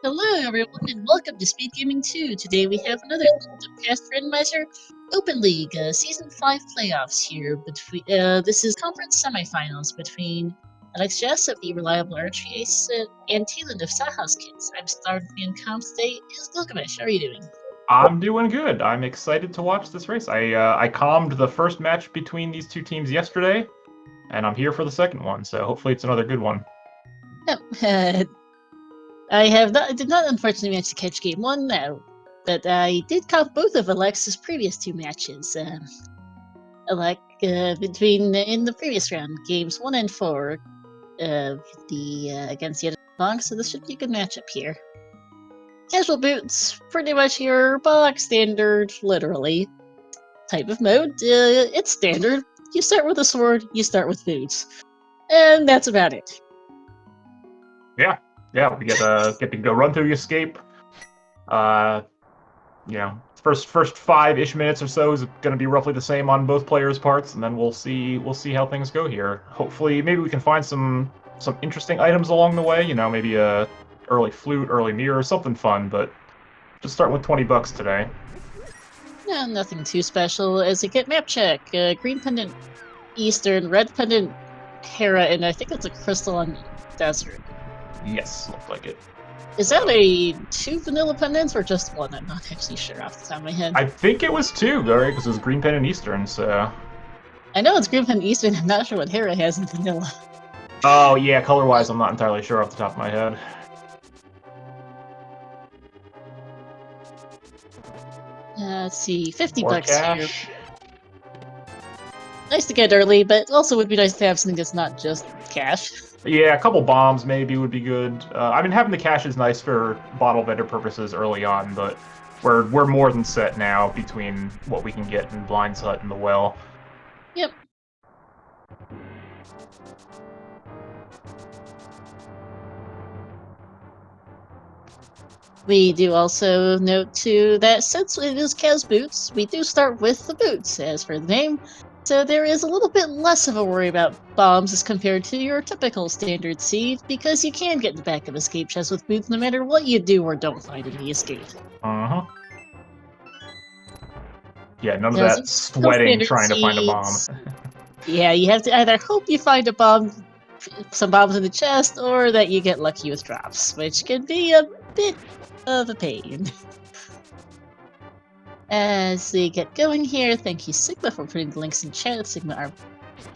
Hello, everyone, and welcome to SpeedGaming 2. Today we have another past Randomizer Open League Season 5 playoffs here. This is conference semifinals between Alex Jess of the Reliable Archery Ace and Taylan of SaHa's Kids. I'm starting in comp today. Is Gilgamesh? How are you doing? I'm doing good. I'm excited to watch this race. I calmed the first match between these two teams yesterday, and I'm here for the second one. So hopefully it's another good one. Yep. I did not unfortunately manage to catch game 1 now, but I did count both of Alex's previous two matches. In the previous round, games 1 and 4, against the other box, so this should be a good matchup here. Casual boots, pretty much your box standard, literally, type of mode. It's standard. You start with a sword, you start with boots. And that's about it. Yeah, we get to go run through the escape. First 5-ish minutes or so is going to be roughly the same on both players' parts, and then we'll see how things go here. Hopefully, maybe we can find some interesting items along the way. Maybe a early flute, early mirror, something fun. But just start with $20 today. Yeah, nothing too special. As you get map check, green pendant Eastern, red pendant Hera, and I think it's a crystal on Desert. Yes, looks like it. Is that a 2 vanilla pendants or just one? I'm not actually sure off the top of my head. I think it was 2, right? Because it was green pendant Eastern, so... I know it's green pendant Eastern, I'm not sure what Hera has in vanilla. Oh, yeah, color-wise, I'm not entirely sure off the top of my head. Let's see, $50 cash. here. Nice to get early, but also would be nice to have something that's not just cash. Yeah, a couple bombs maybe would be good. I mean, having the cash is nice for bottle vendor purposes early on, but we're more than set now between what we can get in Blind's Hut and the Well. Yep. We do also note too that since it is Kaz boots, we do start with the boots, as for the name. So there is a little bit less of a worry about bombs as compared to your typical standard seed, because you can get in the back of escape chests with boots no matter what you do or don't find in the escape. Uh-huh. Yeah, none of that sweating trying to find a bomb. Yeah, you have to either hope you find a bomb, some bombs in the chest, or that you get lucky with drops, which can be a bit of a pain. As we get going here, thank you Sigma for putting the links in chat. Sigma, our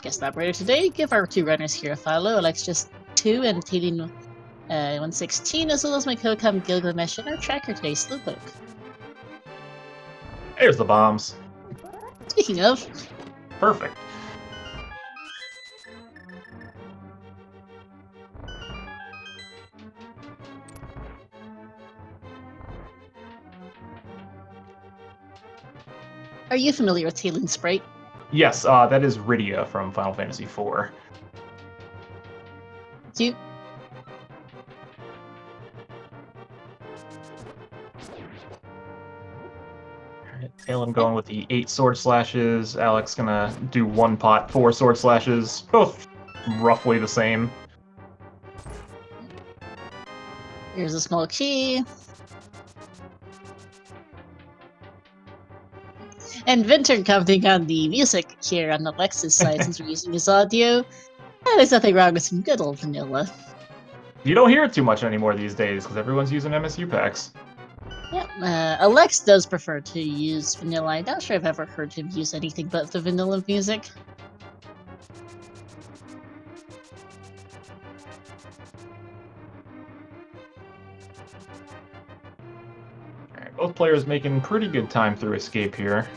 guest operator today. Give our two runners here a follow. Alex just 2 and Taylan 116, as well as my co-com Gilgamesh and our tracker today, Slowpoke. There's the bombs. Speaking of, perfect. Are you familiar with Taylan's sprite? Yes, that is Rydia from Final Fantasy IV. Do you? Taylan going with the 8 sword slashes. Alex gonna do 1 pot, 4 sword slashes. Both roughly the same. Here's a small key. And Vinter commenting on the music here on Alexa's side since we're using his audio. There's nothing wrong with some good old vanilla. You don't hear it too much anymore these days because everyone's using MSU packs. Yep, Alex does prefer to use vanilla. I'm not sure I've ever heard him use anything but the vanilla music. Alright, both players making pretty good time through escape here.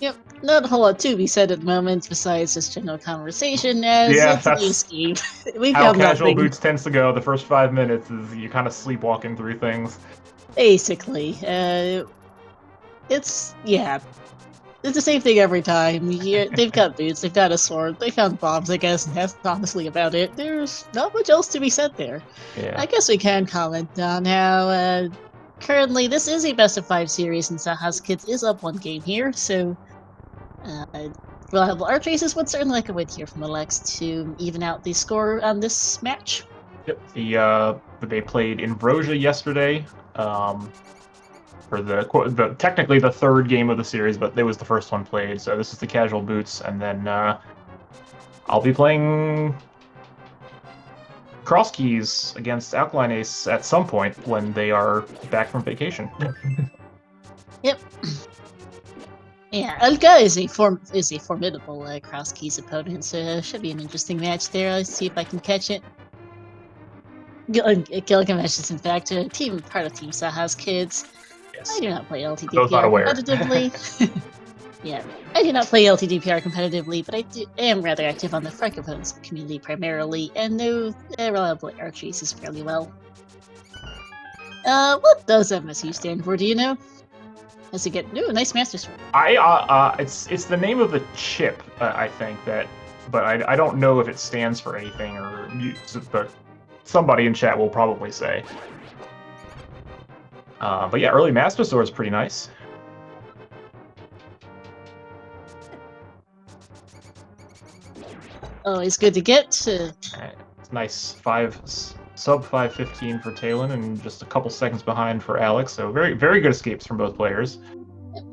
Yep, not a whole lot to be said at the moment besides just general conversation as it's the escape. We've how got casual nothing. boots tends to go. The first 5 minutes is you kind of sleepwalking through things. Basically, it's the same thing every time. They've got boots, they've got a sword, they found bombs, I guess, and that's honestly about it. There's not much else to be said there. Yeah. I guess we can comment on how currently this is a best of 5 series and SaHa's Kids is up 1 game here, so reliable arch races would certainly like a win here from Alex to even out the score on this match. Yep. They played Ambrosia yesterday. For the technically the third game of the series, but it was the first one played. So this is the casual boots, and then I'll be playing Cross Keys against Alkaline Ace at some point when they are back from vacation. Yep. Yeah, Olga is a formidable Cross Keys opponent, so should be an interesting match there. Let's see if I can catch it. Gilgamesh is in fact a part of Team SaHa's kids. Yes. I do not play Those not ALTTPR aware. competitively. Yeah, I do not play ALTTPR competitively, but I am rather active on the Francophones community primarily, and know reliable archery is fairly well. What does MSU stand for? Do you know? Does it get nice master sword? It's the name of the chip, I think that, but I don't know if it stands for anything or but somebody in chat will probably say. But yeah, early master sword is pretty nice. Always good to get. It's nice sub 5:15 for Talon and just a couple seconds behind for Alex. So very good escapes from both players.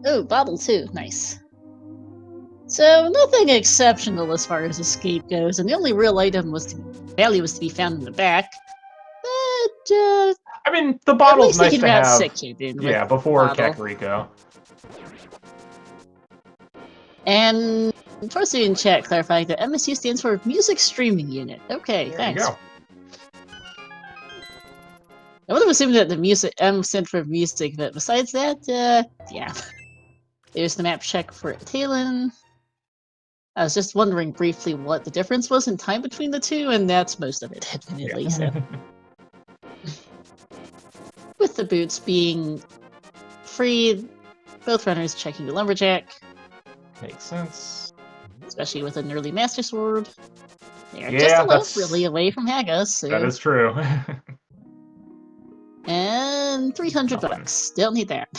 Oh, bottle too. Nice. So nothing exceptional as far as escape goes, and the only real value was to be found in the back. But I mean, the bottle's nice to have. Yeah, before Kakariko. And Torsi in chat clarifying that MSU stands for Music Streaming Unit. Okay, thanks. There you go. I would have assumed that the music M stood for music, but besides that, yeah. There's the map check for Talon. I was just wondering briefly what the difference was in time between the two, and that's most of it, admittedly. So. With the boots being free, both runners checking the lumberjack. Makes sense. Especially with an early master sword. They are just a little really away from Haga, so... That is true. And 300 bucks. Still need that.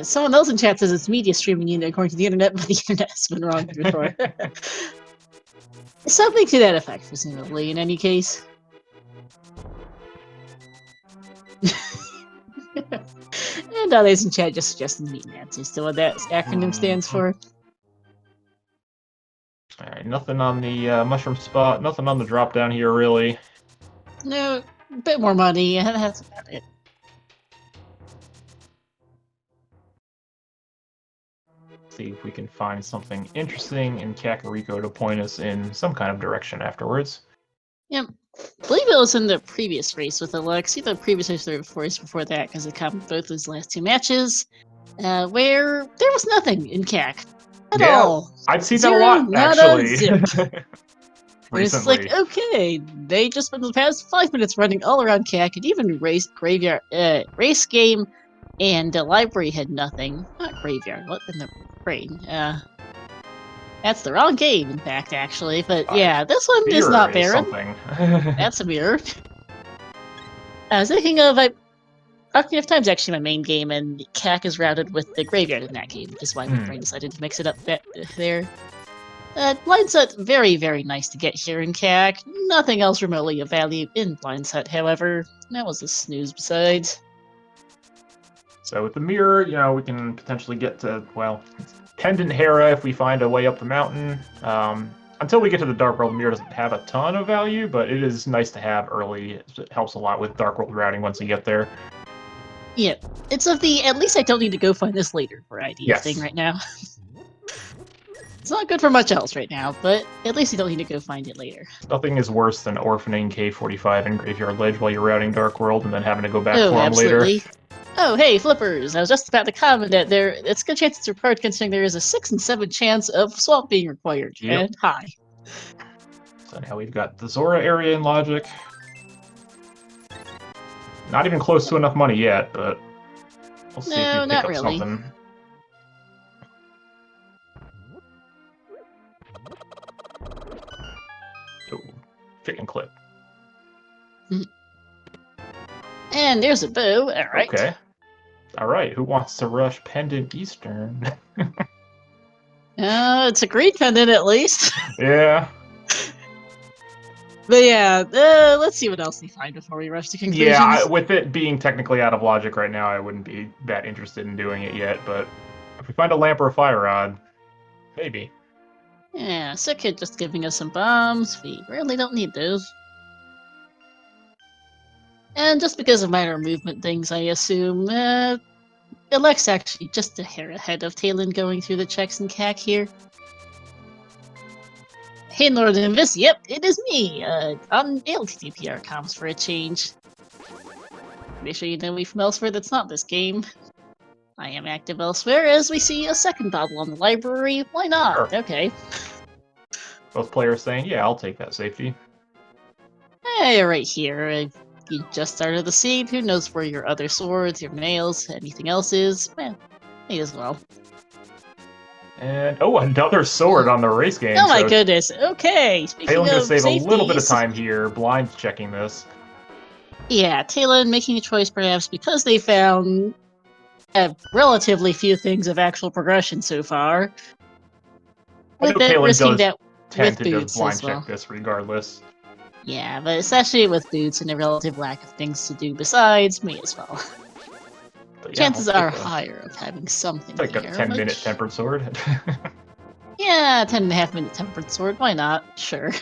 Someone else in chat says it's media streaming unit according to the internet, but the internet has been wrong before. Something to that effect, presumably, in any case. And others in chat just suggesting meat answers to what that acronym stands for. Alright, nothing on the mushroom spot, nothing on the drop down here, really. No, a bit more money, and that's about it. See if we can find something interesting in Kakariko to point us in some kind of direction afterwards. Yep. I believe it was in the previous race with Alex, either the previous race or the race before that, because it covered both those last two matches, where there was nothing in CAC at all. I'd seen that a lot, actually. It's like, okay, they just spent the past 5 minutes running all around CAC, and even race game and the library had nothing. Not graveyard, what in the brain? That's the wrong game, in fact, actually. But yeah, this one is not barren. That's a mirror. I was thinking of Ocarina of Time is actually my main game, and CAC is routed with the graveyard in that game, which is why my brain decided to mix it up there. Blind Set, very, very nice to get here in CAC. Nothing else remotely of value in Blind Set, however. That was a snooze besides. So with the mirror, we can potentially get to, well, Pendant Hera if we find a way up the mountain. Until we get to the Dark World, the mirror doesn't have a ton of value, but it is nice to have early. It helps a lot with Dark World routing once you get there. Yeah, it's of the at least I don't need to go find this later variety of thing right now. It's not good for much else right now, but at least you don't need to go find it later. Nothing is worse than orphaning K45 and Graveyard Ledge while you're routing Dark World and then having to go back for them later. Oh, hey, flippers! I was just about to comment that it's a good chance it's required considering there is a 6 and 7 chance of swap being required. Yep. And hi. So now we've got the Zora area in Logic. Not even close to enough money yet, but we'll see if we pick up something. Oh, chicken clip. And there's a bow, alright. Okay. All right, who wants to rush Pendant Eastern? It's a green pendant at least. Yeah. But yeah, let's see what else we find before we rush to conclusions. Yeah, with it being technically out of logic right now, I wouldn't be that interested in doing it yet, but if we find a lamp or a fire rod, maybe. Yeah, Sick Kid just giving us some bombs. We really don't need those. And just because of minor movement things, I assume, Alex actually just a hair ahead of Talon going through the checks and CAC here. Hey, Lord Invis, yep, it is me, on ALTTPR comms for a change. Make sure you know me from elsewhere that's not this game. I am active elsewhere, as we see a second bottle on the library. Why not? Sure. Okay. Both players saying, yeah, I'll take that safety. Hey, right here. You just started the seed. Who knows where your other swords, your nails, anything else is? Well, me as well. And, oh, another sword on the race game. Oh my goodness. Okay. Speaking Talon gonna of save safeties, a little bit of time here, blind checking this. Yeah, Talon making a choice perhaps because they found relatively few things of actual progression so far. I know With it Talon risking does that tend with to just boots blind as well. check this regardless. Yeah, but especially with boots and a relative lack of things to do besides, me as well. But yeah, Chances are higher of having something like a here. 10-minute tempered sword. Yeah, 10.5-minute tempered sword, why not? Sure.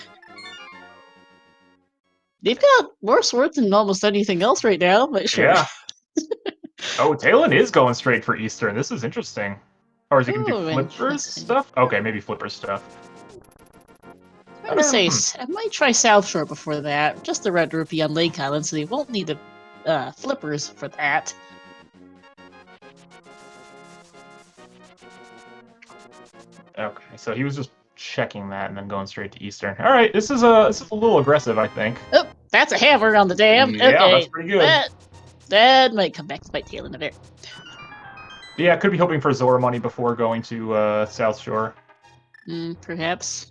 They've got more swords than almost anything else right now, but sure. Yeah. Oh, Talon is going straight for Eastern. This is interesting. Or is he going to do Flippers stuff? Okay, maybe Flippers stuff. I'm going to say, I might try South Shore before that. Just the Red Rupee on Lake Island, so they won't need the Flippers for that. Okay, so he was just checking that and then going straight to Eastern. All right, this is a little aggressive, I think. Oh, that's a hammer on the dam. Yeah, okay, that's pretty good. That might come back to bite Talon a bit. Yeah, could be hoping for Zora money before going to South Shore. Perhaps.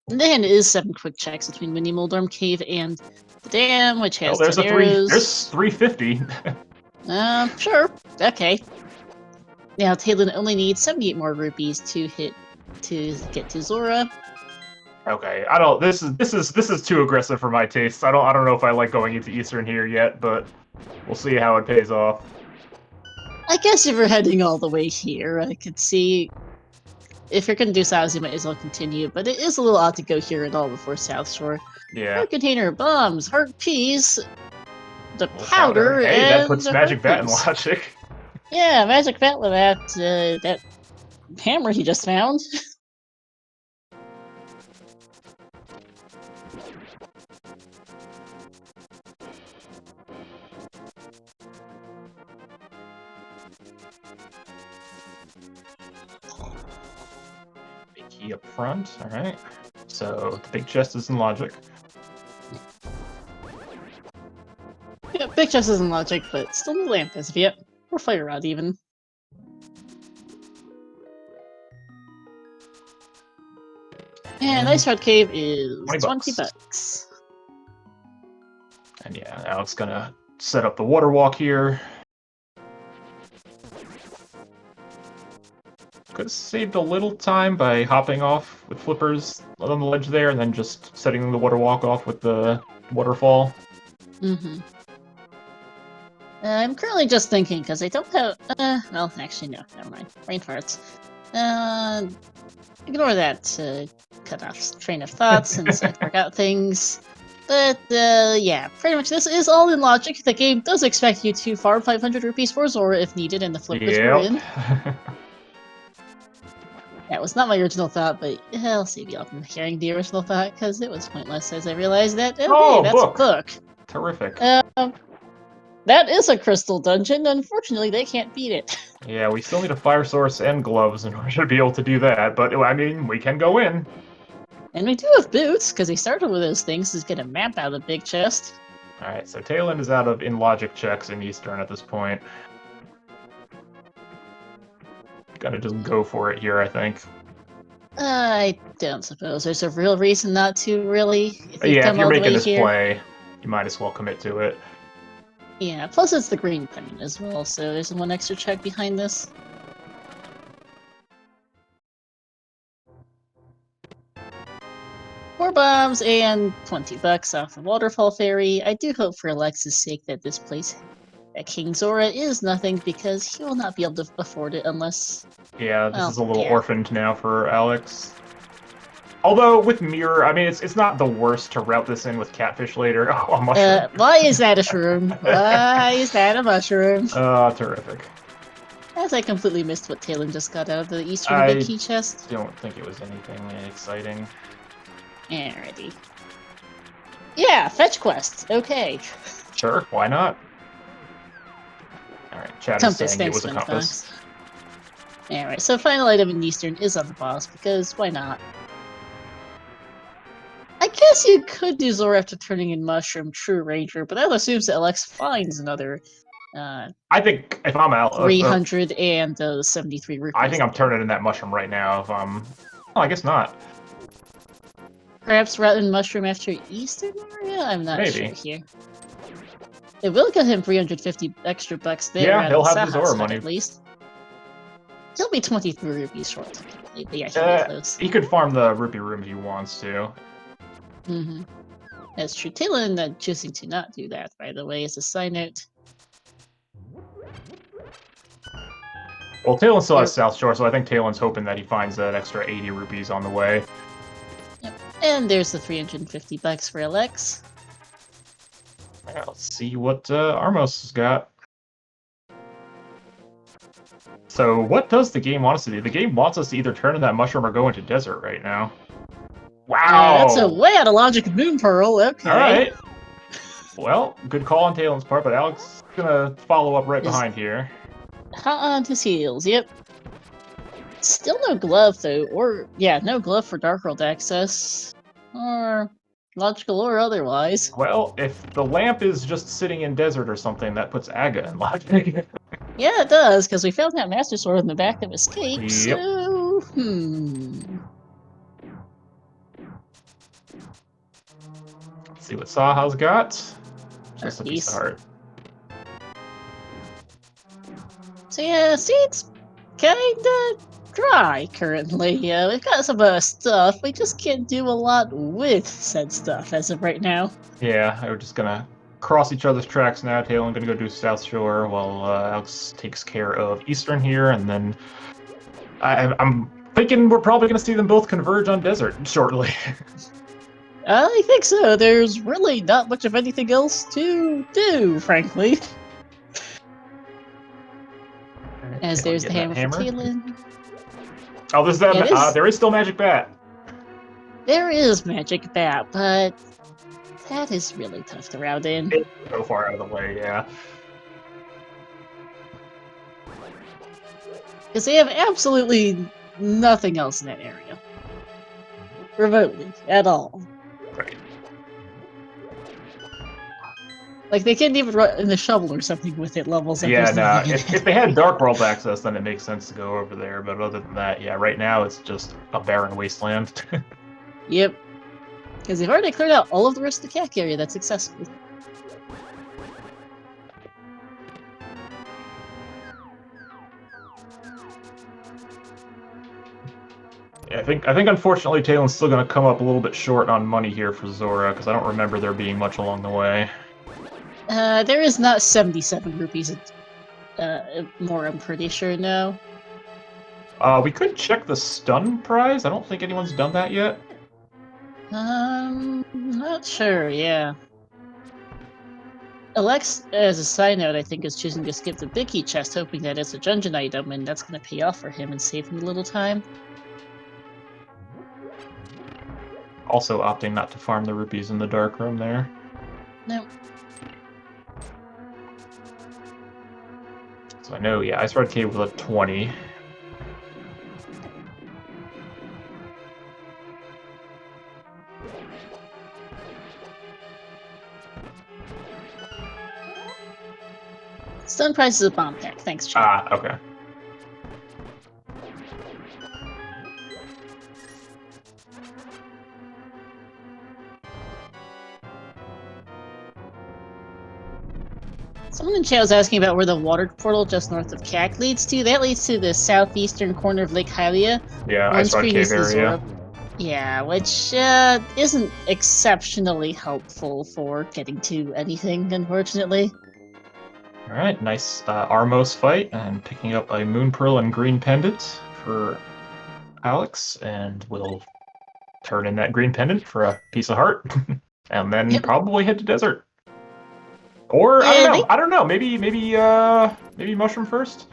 And then it is 7 quick checks between Mini Moldorm Cave and the dam, which has 10 arrows. There's 350. Sure. Okay. Now Talon only needs 78 more rupees to get to Zora. Okay, I don't. This is too aggressive for my taste. I don't know if I like going into Eastern here yet, but we'll see how it pays off. I guess if you're heading all the way here, I could see if you're gonna do SaHa's, you might as well continue. But it is a little odd to go here at all before South Shore. Yeah. Heart container, bombs, heart peas, the powder, Hey, and that puts Magic Bat in logic. Yeah, Magic Bat with that hammer he just found. Big key up front. All right. So the big chest is in logic. Yeah, big chest isn't logic, but still no lamp as of yet. Or fire rod even. And Ice Rod Cave is 20 bucks. And yeah, Alex gonna set up the water walk here. Could have saved a little time by hopping off with flippers on the ledge there, and then just setting the water walk off with the waterfall. Mm-hmm. I'm currently just thinking, because I don't have... well, actually, no. Never mind. Brain farts. Ignore that cut off train of thoughts since I forgot things. But, yeah, pretty much this is all in logic. The game does expect you to farm 500 rupees for Zora if needed, and the flippers were in. That was not my original thought, but I'll save you all from hearing the original thought, because it was pointless as I realized that, okay, that's a book. Terrific. That is a crystal dungeon. Unfortunately, they can't beat it. Yeah, we still need a fire source and gloves in order to be able to do that, but, I mean, we can go in. And we do have boots, because they started with those things to get a map out of the big chest. Alright, so Talon is out of in-logic checks in Eastern at this point. Gotta just go for it here, I think. I don't suppose there's a real reason not to, really. If you're making this play, you might as well commit to it. Yeah, plus it's the green penny as well, so there's one extra check behind this. Four bombs and $20 off the Waterfall Ferry. I do hope for Alex's sake that this place at King Zora is nothing, because he will not be able to afford it unless... Yeah, this well, is a little yeah. orphaned now for Alex. Although, with Mirror, I mean, it's not the worst to route this in with Catfish later. Oh, a mushroom. Why is that a shroom? Why is that a mushroom? Terrific. As I completely missed what Talon just got out of the Eastern I Big Key chest. don't think it was anything exciting. Alrighty. Yeah, fetch quest. Okay. Sure, why not? Alright, chat is Compass, saying it thanks, was a compass. Alright, so final item in Eastern is on the boss, because why not? I guess you could do Zora after turning in Mushroom True Ranger, but that assumes that Alex finds another I think if I'm out, 373 rupees. I think I'm turning in that mushroom right now. If I'm, oh, I guess not. Perhaps rather than Mushroom after Eastern area? I'm not sure here. It will get him 350 extra bucks there. Yeah, he'll have the SaHa's Zora money. at least. He'll be 23 rupees short. But yeah, he'll be close. He could farm the rupee room if he wants to. Mm-hmm. That's true. Talon choosing to not do that, by the way, is a side note. Well, Talon still has South Shore, so I think Talon's hoping that he finds that extra 80 rupees on the way. Yep. And there's the 350 bucks for Alex. Yeah, let's see what Armos has got. So, what does the game want us to do? The game wants us to either turn in that mushroom or go into desert right now. Wow! That's a way out of logic of Moon Pearl, okay. Alright. Well, good call on Talon's part, but Alex is gonna follow up right behind here. Hot on his heels, yep. Still no glove, though, or, yeah, no glove for Dark World access. Or logical or otherwise. Well, if the lamp is just sitting in desert or something, that puts Aga in logic. Yeah, it does, because we found that Master Sword in the back of Escape, Yep. so... Let's see what SaHa's got. Just a piece of heart. So yeah, see, it's kinda dry currently. We've got some stuff, we just can't do a lot with said stuff as of right now. Yeah, we're just gonna cross each other's tracks now. Talon gonna go do South Shore while Alex takes care of Eastern here, and then I'm thinking we're probably gonna see them both converge on Desert shortly. I think so. There's really not much of anything else to do, frankly. As there's the hammer for Talon. Oh, there's that. There is still Magic Bat. There is Magic Bat, but that is really tough to route in. It's so far out of the way, yeah. Because they have absolutely nothing else in that area. Remotely, at all. Right. Like, they can't even run in the shovel or something with it levels up. Yeah, no. If they had Dark World access, then it makes sense to go over there. But other than that, yeah, right now it's just a barren wasteland. Yep. Because they've already cleared out all of the rest of the CAC area that's accessible. Yeah, I think unfortunately Talon's still going to come up a little bit short on money here for Zora, because I don't remember there being much along the way. There is not 77 rupees more, I'm pretty sure, no. We could check the stun prize. I don't think anyone's done that yet. Not sure, yeah. Alex, as a side note, I think is choosing to skip the Big Key chest, hoping that it's a dungeon item, and that's going to pay off for him and save him a little time. Also opting not to farm the rupees in the dark room there. No. So I know, yeah, Ice Red Cave with a 20. Stun price is a bomb pack, thanks, chat. Ah, okay. Someone in chat was asking about where the water portal just north of CAC leads to. That leads to the southeastern corner of Lake Hylia. Yeah, Once Ice Rod Cave previously area. Zora. Yeah, which isn't exceptionally helpful for getting to anything, unfortunately. Alright, nice Armos fight, and picking up a Moon Pearl and Green Pendant for Alex, and we'll turn in that Green Pendant for a piece of heart, and then probably head to Desert. Or, Yeah, I don't know, maybe Mushroom first?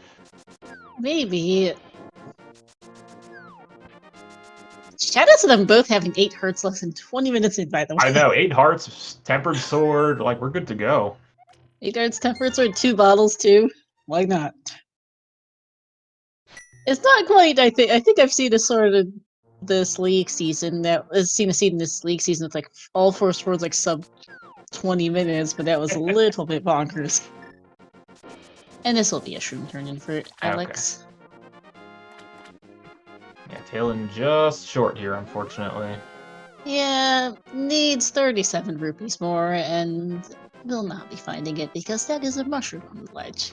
Maybe. Shout out to them both having 8 hearts less than 20 minutes in, by the way. I know, 8 hearts, Tempered Sword, like, we're good to go. 8 hearts, Tempered Sword, 2 bottles, too. Why not? It's not quite, I think I've seen a sort of this league season seen a scene in this league season with like all 4 swords like sub 20 minutes, but that was a little bit bonkers. And this will be a shroom turn in for Alex. Okay. Yeah, Talon just short here, unfortunately. Yeah, needs 37 rupees more, and will not be finding it because that is a mushroom on the ledge.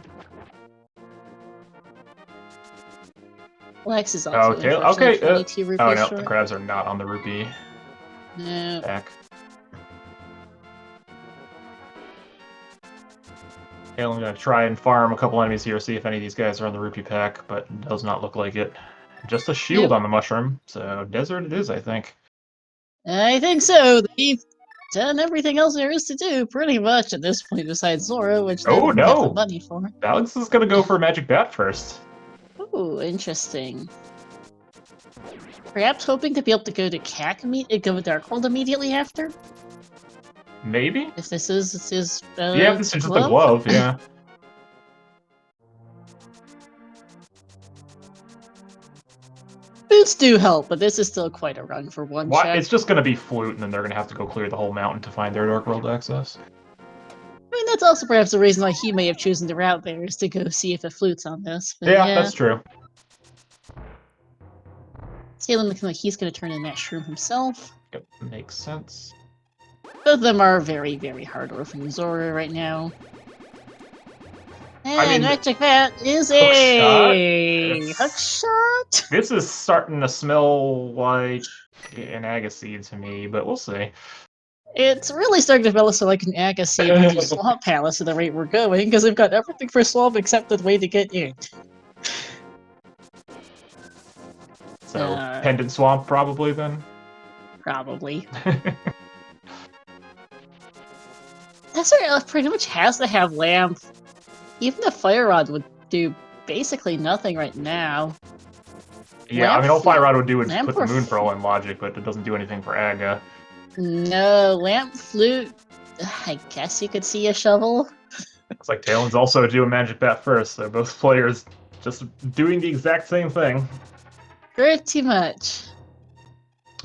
Lex is also unfortunately 22 rupees oh no, short. the crabs are not on the rupee No. pack. I'm gonna try and farm a couple enemies here, see if any of these guys are on the rupee pack, but it does not look like it. Just a shield on the mushroom, so Desert it is, I think. I think so. They've done everything else there is to do, pretty much, at this point, besides Zora, which they don't have the money for. Alex is gonna go for a magic bat first. Ooh, interesting. Perhaps hoping to be able to go to CAC go to Darkhold immediately after? Maybe? If this is his yeah, this is just a glove, yeah. Boots do help, but this is still quite a run for one check. It's just gonna be Flute, and then they're gonna have to go clear the whole mountain to find their Dark World access. I mean, that's also perhaps the reason why he may have chosen the route there, is to go see if a Flute's on this. But yeah, that's true. Talon looking like he's going to turn in that shroom himself. Yep, makes sense. Both of them are very, very hard orphan Zora right now. And Magic Bat is a hook shot. This is starting to smell like an Agaseed to me, but we'll see. It's really starting to develop like an Agaseed into Swamp Palace at the rate we're going, because we've got everything for Swamp except the way to get in. So, Pendant Swamp probably then? Probably. Desert pretty much has to have Lamp. Even the Fire Rod would do basically nothing right now. Yeah, I mean, all Fire Rod would do is put the Moon Pearl in Logic, but it doesn't do anything for Aga. No, Lamp, Flute, I guess you could see a shovel. Looks like Talon's also doing Magic Bat first, so both players just doing the exact same thing. Pretty much.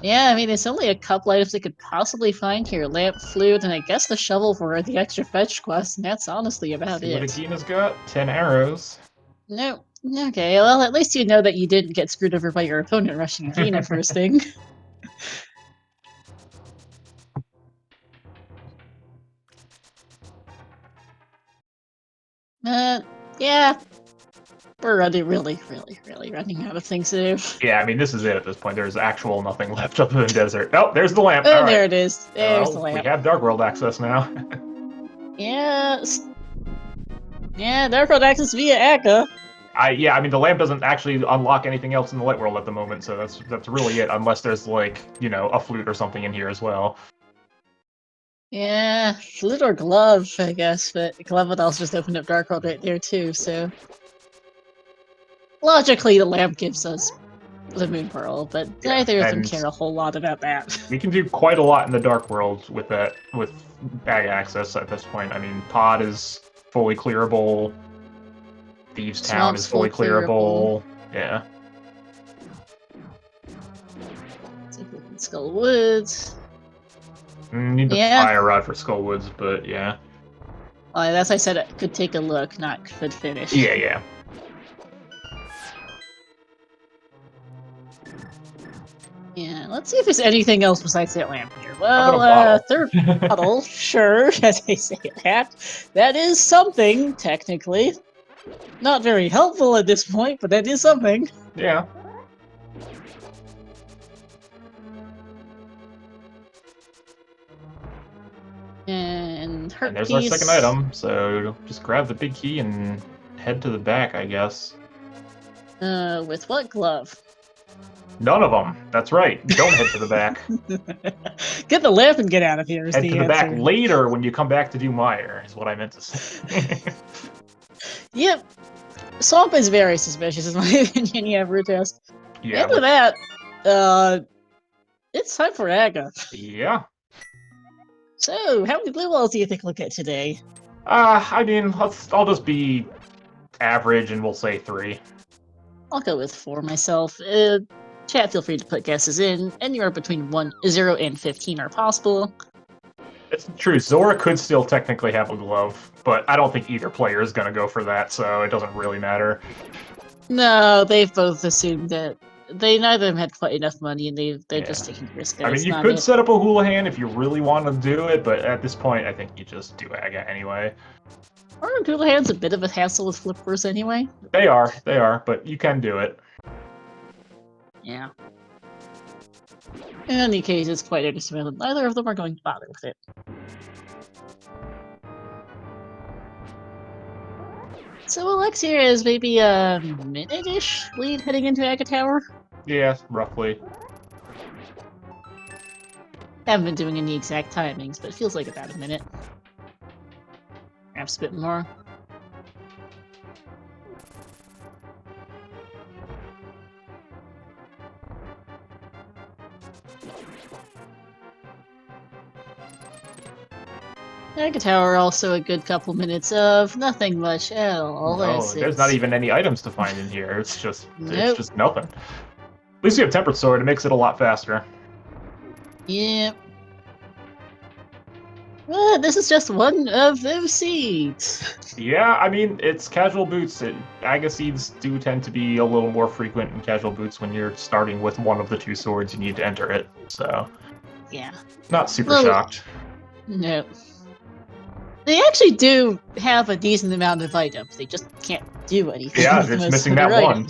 Yeah, I mean, it's only a couple items they could possibly find here. Lamp, Flute, and I guess the shovel for the extra fetch quest, and that's honestly about it. What Agina's got? 10 arrows. No. Okay, well, at least you know that you didn't get screwed over by your opponent rushing Agina first thing. Yeah. We're really running out of things to do. Yeah, I mean, this is it at this point. There's actual nothing left other than Desert. Oh, there's the lamp. Oh, there it is. There's the lamp. We have Dark World access now. Yes. Yeah, Dark World access via Akka. Yeah, I mean, the lamp doesn't actually unlock anything else in the Light World at the moment, so that's really it, unless there's, like, you know, a flute or something in here as well. Yeah, flute or glove, I guess, but glove would also just open up Dark World right there, too, so... Logically, the lamp gives us the Moon Pearl, but neither of them care a whole lot about that. We can do quite a lot in the Dark World with that, with bag access at this point. I mean, Pod is fully clearable. Thieves' Town is fully clearable. Yeah. Skull Woods. Need the Fire Rod for Skull Woods, but yeah. Well, that's I said it could take a look, not could finish. Yeah. Yeah, let's see if there's anything else besides that lamp here. How about a Well, bottle? third bottle, sure, as I say that. That is something, technically. Not very helpful at this point, but that is something. Yeah. And hurt And there's piece. our second item, so just grab the big key and head to the back, I guess. With what glove? None of them. That's right. Don't head to the back. Get the lamp and get out of here is Head the to the back answer. later when you come back to do Meyer, is what I meant to say. Yep. Swamp is very suspicious in my opinion, yeah, Brutest. Yeah. After that, it's time for Aga. Yeah. So, how many blue balls do you think we'll get today? I mean, I'll just be average and we'll say 3. I'll go with 4 myself. Chat, feel free to put guesses in. Anywhere between 0 and 15 are possible. It's true. Zora could still technically have a glove, but I don't think either player is going to go for that, so it doesn't really matter. No, they've both assumed that neither of them had quite enough money, and they're just taking the risk. I mean, you could set up a Houlihan if you really want to do it, but at this point, I think you just do Aga anyway. Aren't Houlihan's a bit of a hassle with flippers anyway? They are, but you can do it. Yeah. In any case, it's quite understandable. Neither of them are going to bother with it. So Alexia is maybe a minute-ish lead heading into Aga Tower? Yeah, roughly. Haven't been doing any exact timings, but it feels like about a minute. Perhaps a bit more. Aga Tower, also a good couple minutes of nothing much at all. No, there's not even any items to find in here. It's just it's just nothing. At least you have Tempered Sword. It makes it a lot faster. Yep. Well, this is just one of those seeds. Yeah, I mean, it's casual boots. Aga seeds do tend to be a little more frequent in casual boots when you're starting with one of the 2 swords you need to enter it. So, yeah. Not super shocked. No. They actually do have a decent amount of items. They just can't do anything. Yeah, they're just missing that one.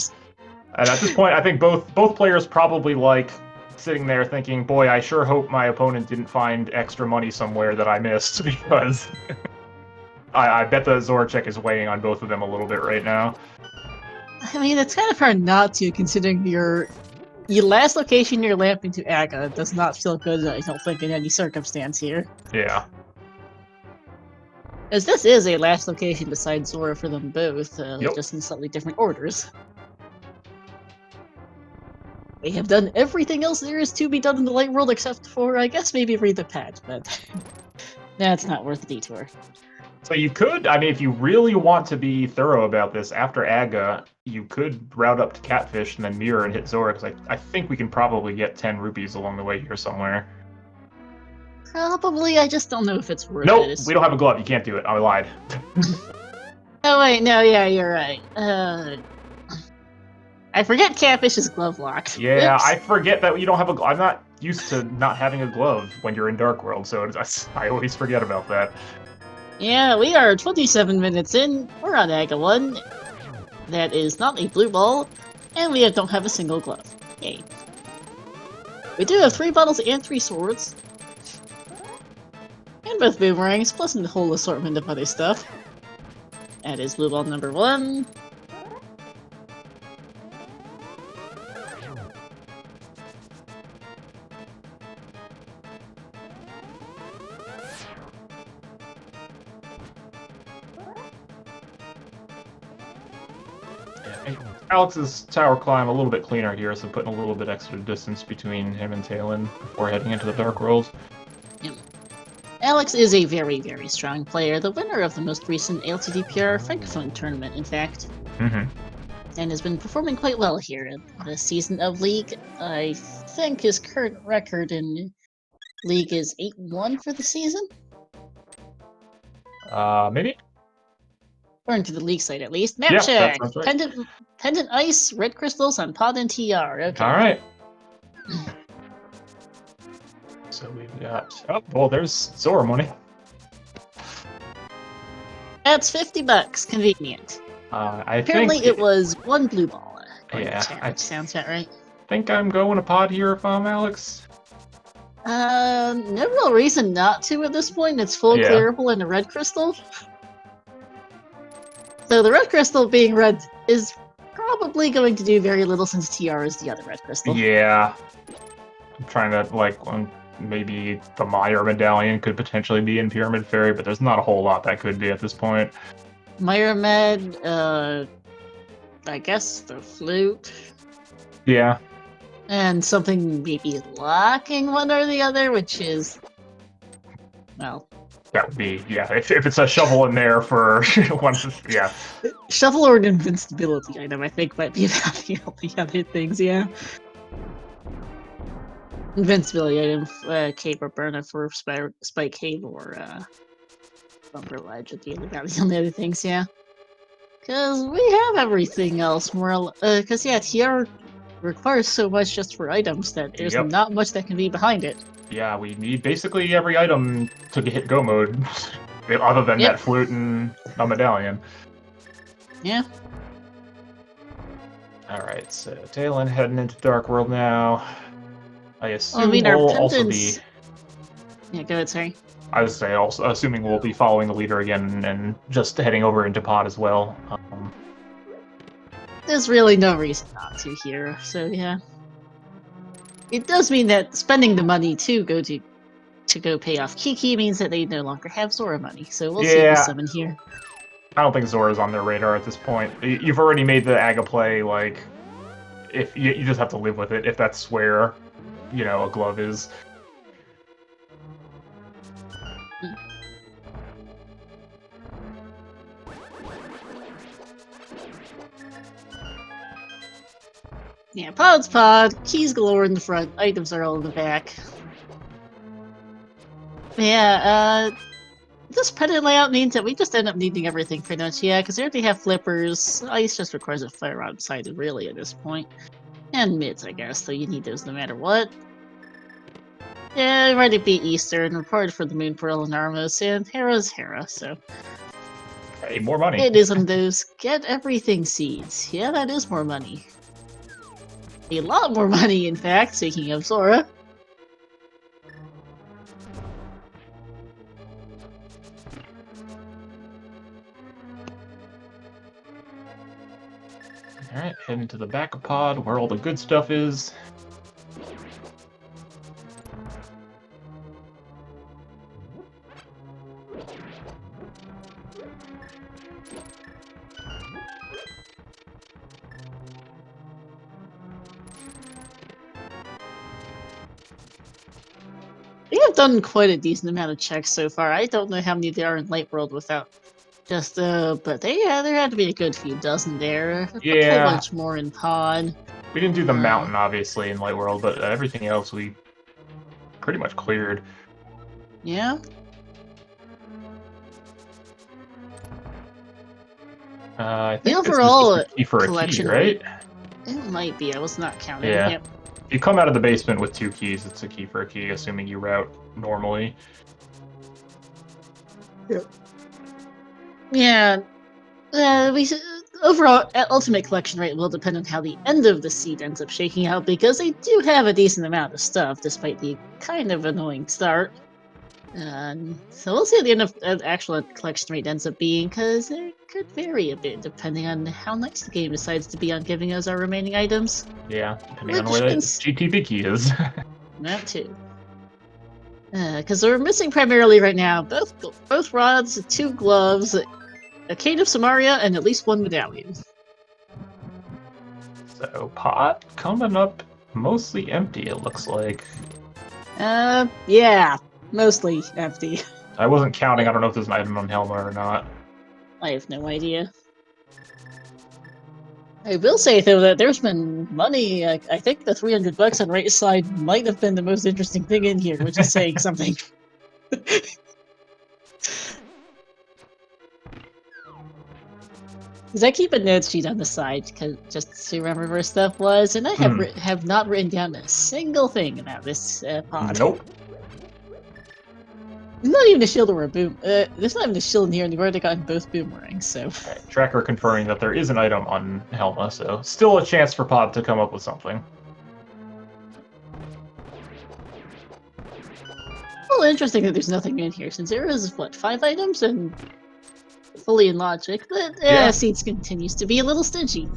And at this point, I think both players probably like sitting there thinking, boy, I sure hope my opponent didn't find extra money somewhere that I missed, because I bet the Zora check is weighing on both of them a little bit right now. I mean, it's kind of hard not to, considering your last location you're lamping to Aga does not feel good, I don't think, in any circumstance here. Yeah. As this is a last location besides Zora for them both, Yep. just in slightly different orders. They have done everything else there is to be done in the light world except for, I guess, maybe read the patch, but that's not worth the detour. So you could, I mean, if you really want to be thorough about this, after Aga, you could route up to Catfish and then mirror and hit Zora, because I think we can probably get 10 rupees along the way here somewhere. Probably, I just don't know if it's worth it. Nope, we don't have a glove, you can't do it, I lied. Oh wait, no, yeah, you're right. I forget Catfish is glove locked. Yeah, Oops. I forget that you don't have a glove. I'm not used to not having a glove when you're in Dark World, so I always forget about that. Yeah, we are 27 minutes in. We're on Aga 1. That is not a blue ball, and we don't have a single glove. Yay. We do have 3 bottles and 3 swords. And both boomerangs, plus a whole assortment of other stuff. That is blue ball number 1. Alex's tower climb a little bit cleaner here, so putting a little bit extra distance between him and Talon before heading into the Dark World. Yep. Alex is a very, very strong player, the winner of the most recent ALTTPR Francophone tournament, in fact. Mm-hmm. And has been performing quite well here in this season of League. I think his current record in League is 8-1 for the season? Maybe? According to the League site, at least. Map Yeah, check! that sounds right. Pendant Ice, Red Crystals on Pod and TR. Okay. Alright. So we've got... Oh, well, there's Zora money. That's $50. Convenient. Apparently it was one blue ball. Yeah, Sounds about right. think I'm going a pod here if I'm Alex. No real reason not to at this point. It's full clearable and a red crystal. So the red crystal being red is probably going to do very little since TR is the other red crystal. Yeah. I'm trying to, like, maybe the Meyer medallion could potentially be in Pyramid Fairy, but there's not a whole lot that could be at this point. Meyer med, I guess the flute. Yeah. And something maybe lacking one or the other, which is, well... That would be, yeah, if it's a shovel in there for once, yeah. Shovel or an invincibility item, I think, might be about the only other things, yeah. Invincibility item, Cave or Burner for Spike Cave or Bumper Ledge would be about the only other things, yeah. Because we have everything else, because, yeah, TR requires so much just for items that there's not much that can be behind it. Yeah, we need basically every item to hit go mode, other than that flute and a medallion. Yeah. Alright, so Talon heading into Dark World now. I assume our we'll pendants... also be... Yeah, go ahead, sorry. I was say also assuming we'll be following the leader again and just heading over into pod as well. There's really no reason not to here, so yeah. It does mean that spending the money to go pay off Kiki means that they no longer have Zora money, so we'll see who's summon here. I don't think Zora's on their radar at this point. You've already made the Aga play, like, if you just have to live with it, if that's where, you know, a glove is. Yeah, pod's pod, keys galore in the front, items are all in the back. Yeah, this pendant layout means that we just end up needing everything pretty much, yeah, because they already have flippers. Ice just requires a fire outside really at this point. And mids, I guess, so you need those no matter what. Yeah, ready to beat Easter and reported for the Moon Pearl and Armos, and Hera's Hera, so... Hey, more money. It is on those get everything seeds. Yeah, that is more money. A lot more money, in fact, speaking of Zora. Alright, heading to the back of pod, where all the good stuff is. We have done quite a decent amount of checks so far. I don't know how many there are in Light World without just, but there had to be a good few dozen there. A whole bunch more in pod. We didn't do the mountain, obviously, in Light World, but everything else we pretty much cleared. Yeah? I think the overall this is just a key for collection, a key, right? It might be. I was not counting. Yeah. Yep. If you come out of the basement with 2 keys, it's a key for a key, assuming you route normally. Yep. Yeah. Overall, ultimate collection rate will depend on how the end of the seed ends up shaking out, because they do have a decent amount of stuff, despite the kind of annoying start. So we'll see what the end of the actual collection rate ends up being, because it could vary a bit depending on how nice the game decides to be on giving us our remaining items. Yeah, depending on where the GTB key is. That too. Because we're missing primarily right now both rods, 2 gloves, a Cane of Samaria, and at least 1 medallion. So pot coming up mostly empty, it looks like. Yeah. Mostly empty. I wasn't counting. I don't know if there's an item on Helma or not. I have no idea. I will say, though, that there's been money. I think the $300 on right side might have been the most interesting thing in here, which is saying something. Because I keep a note sheet on the side, just to remember where stuff was, and I have not written down a single thing about this pod. Nope. not even a shield or a boom. There's not even a shield in here, and you've already gotten both boomerangs, so... Right, tracker confirming that there is an item on Helma, so still a chance for Pod to come up with something. Well, interesting that there's nothing in here, since there is, what, 5 items, and fully in logic, but Yeah. Seeds continues to be a little stingy.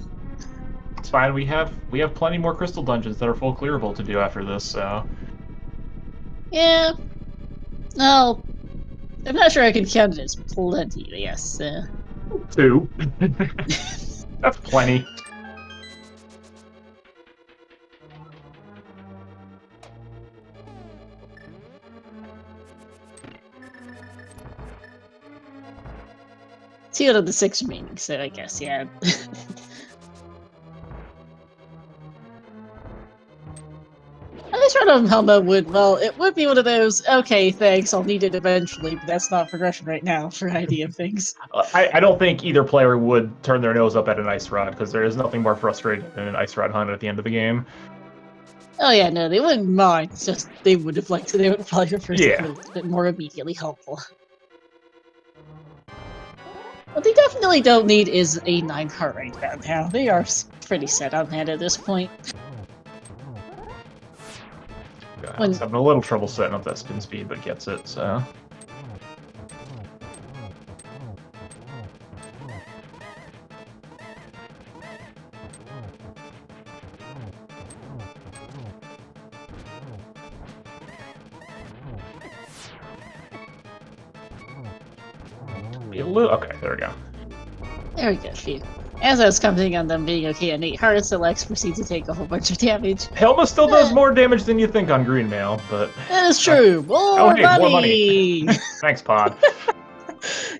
It's fine, we have plenty more crystal dungeons that are full clearable to do after this, so... Yeah. No, I'm not sure I can count it as plenty, but yes. 2. That's plenty. Two out of the 6 remaining, so I guess, yeah. I sort of Helma would, well, it would be one of those, okay, thanks, I'll need it eventually, but that's not progression right now for idea of things. I don't think either player would turn their nose up at an ice rod, because there is nothing more frustrating than an ice rod hunt at the end of the game. Oh yeah, no, they wouldn't mind, it's just they would have liked to, they would probably prefer something a little bit more immediately helpful. What they definitely don't need is a 9 heart rate down now. They are pretty set on that at this point. I was having a little trouble setting up that spin speed, but gets it, so... Okay, there we go. There we go, phew. As I was commenting on them being okay on 8 hearts, Alex proceeds to take a whole bunch of damage. Helma still does more damage than you think on green mail, but... That is true! More money! Thanks, Pod.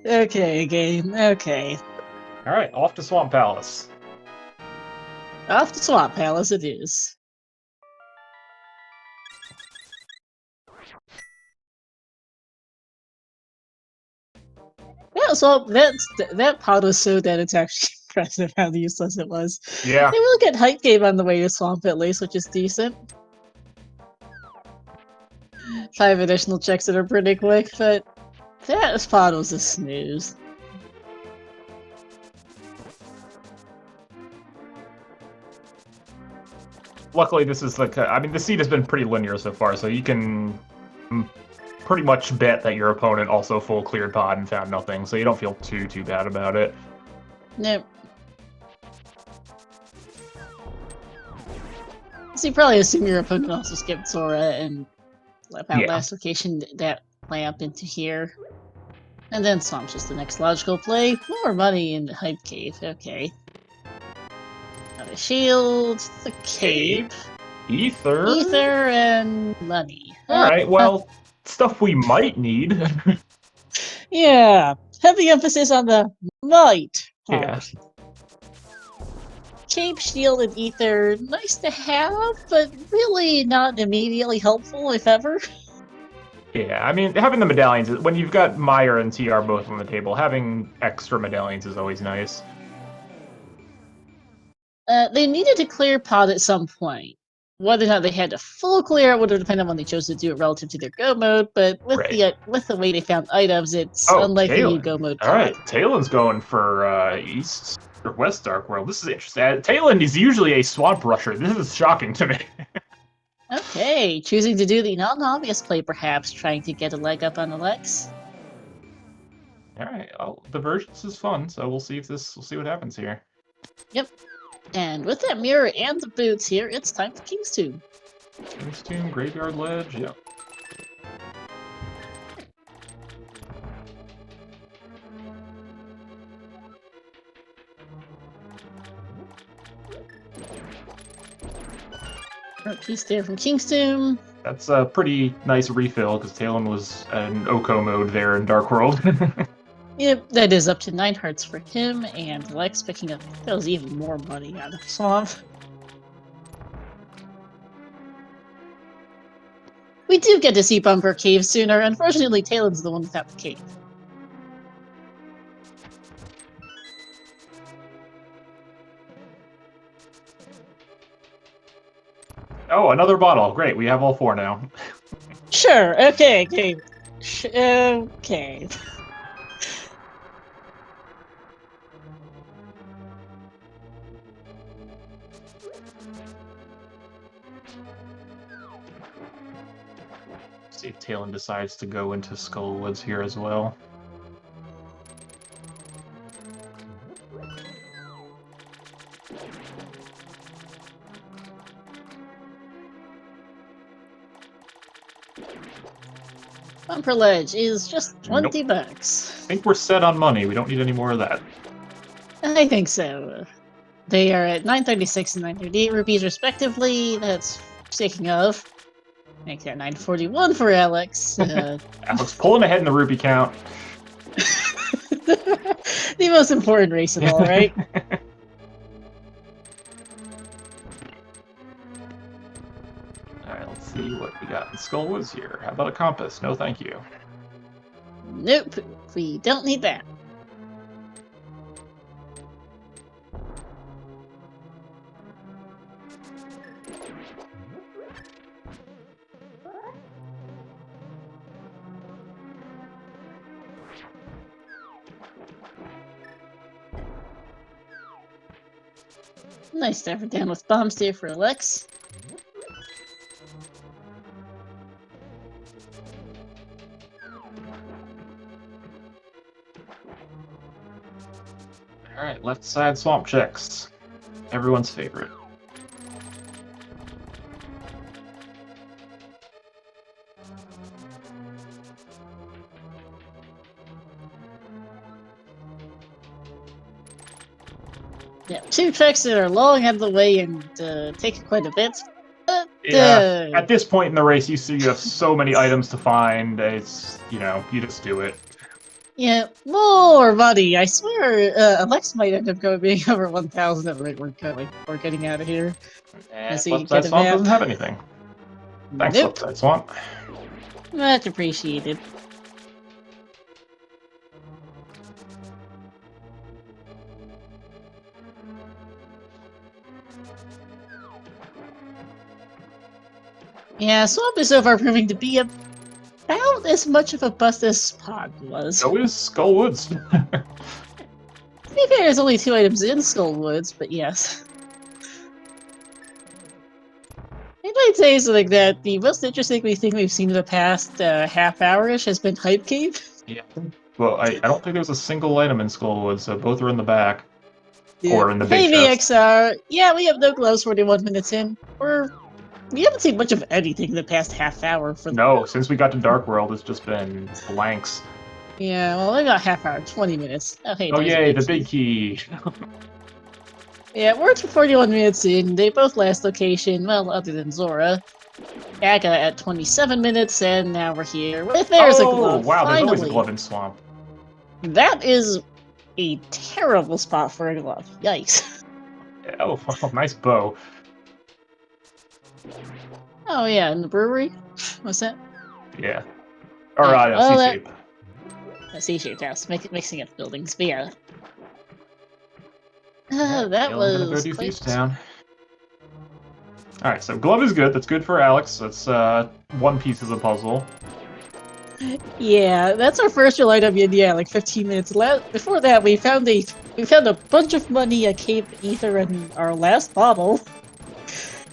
Okay, game, okay. Alright, off to Swamp Palace. Off to Swamp Palace it is. Yeah, so that pod was so dead it's actually impressive how useless it was. Yeah. They will get hype game on the way to Swamp at least, which is decent. 5 additional checks that are pretty quick, but that pod was a snooze. Luckily, this is like, I mean, the seed has been pretty linear so far, so you can pretty much bet that your opponent also full cleared pod and found nothing, so you don't feel too bad about it. Nope. So you probably assume your opponent also skipped Sora and about last location that lamp into here. And then Swamp's just the next logical play. More money in the Hype Cave, okay. Got a shield, the cape, Ether, and money. Alright, well, stuff we might need. Yeah, heavy emphasis on the might part. Yeah. Cape, shield, and ether, nice to have, but really not immediately helpful, if ever. Yeah, I mean, having the medallions, when you've got Meyer and TR both on the table, having extra medallions is always nice. They needed to clear pod at some point. Whether or not they had to full clear it would have depended on when they chose to do it relative to their go mode, but with the way they found items, it's unlikely you go mode pod. Alright, Talon's going for East or West Dark World. This is interesting. Talon is usually a swamp rusher. This is shocking to me. Okay, choosing to do the non-obvious play perhaps, trying to get a leg up on Alex. Alright, well, Divergence is fun, so we'll see what happens here. Yep. And with that mirror and the boots here, it's time for King's Tomb. King's Tomb, Graveyard Ledge, yep. Piece there from King's Tomb. That's a pretty nice refill, because Talon was in Oko mode there in Dark World. Yep, that is up to 9 hearts for him, and Lex picking up those even more money out of Swamp. We do get to see Bumper Cave sooner. Unfortunately, Talon's the one without the cave. Oh, another bottle. Great, we have all 4 now. Sure, okay. Okay. See if Talon decides to go into Skullwoods here as well. Bumper ledge is just 20 Nope. bucks. I think we're set on money. We don't need any more of that. I think so. They are at 936 and 938 rupees respectively. That's speaking of. Make that 941 for Alex. Alex pulling ahead in the rupee count. The most important race of all, right? Alright, let's see what we got in Skullwoods here. How about a compass? No, thank you. Nope, we don't need that. Nice to have her down with bombs there for Alex. Alright, left side swamp checks. Everyone's favorite. Yeah, 2 tracks that are long out of the way and take quite a bit. But, Yeah, at this point in the race, you see you have so many items to find. It's, you know, you just do it. yeah, more money. I swear, Alex might end up being over 1,000 at the rate we're getting out of here. And See, left side get a swamp map. doesn't have anything. Thanks, Nope. left side swamp. Much appreciated. Yeah, Swamp is so far proving to be about as much of a bust as Pod was. So is Skullwoods. To be fair, there's only 2 items in Skullwoods, but yes. I might say something that the most interesting thing we've seen in the past half hour-ish has been Hype Cave. Yeah. Well, I don't think there's a single item in Skullwoods, so both are in the back. Yeah. Or in the Hey big chest. VXR, yeah, we have no gloves 41 minutes in. We haven't seen much of anything in the past half hour for No, since we got to Dark World, it's just been blanks. Yeah, well, we got half hour, 20 minutes. Oh, hey, Oh there's yay, a the big key! Yeah, we're to 41 minutes in. They both last location, well, other than Zora. Aga at 27 minutes, and now we're here. There's a glove, wow, finally. there's always a glove in Swamp. That is a terrible spot for a glove. Yikes. Oh, wow, nice bow. Oh yeah, in the brewery? What's that? Yeah. Or, Yeah, yeah, well, C-shape. A C-shaped house, mixing up buildings, but yeah. Alright, That Dylan gonna go was do quite... Thiefstown. Alright, so glove is good. That's good for Alex. That's one piece of the puzzle. Yeah, that's our first real item in, yeah, like 15 minutes. Before that, we found a bunch of money, a cape, ether, and our last bottle.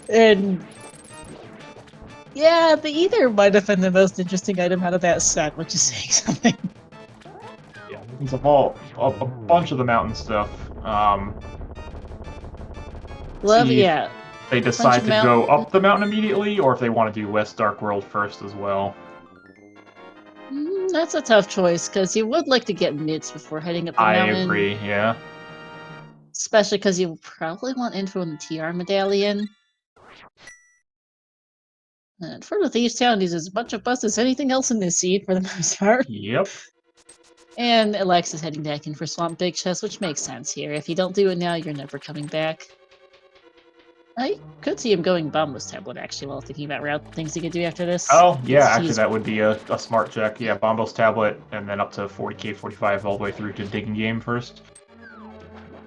And yeah, the ether might have been the most interesting item out of that set, which is saying something. Yeah, it's a bunch of the mountain stuff. Love, See if yeah. they decide to go up the mountain immediately, or if they want to do West Dark World first as well. That's a tough choice, because you would like to get mids before heading up the mountain. I agree, yeah. Especially because you probably want info on the TR medallion. And for the Thieves Town is as much a bust as anything else in this seed for the most part. Yep. And Alex is heading back in for Swamp Big Chest, which makes sense here. If you don't do it now, you're never coming back. I could see him going Bombos Tablet, actually, while thinking about things he could do after this. Oh, yeah, actually that would be a smart check. Yeah, Bombos Tablet, and then up to 40k, 45, all the way through to Digging Game first.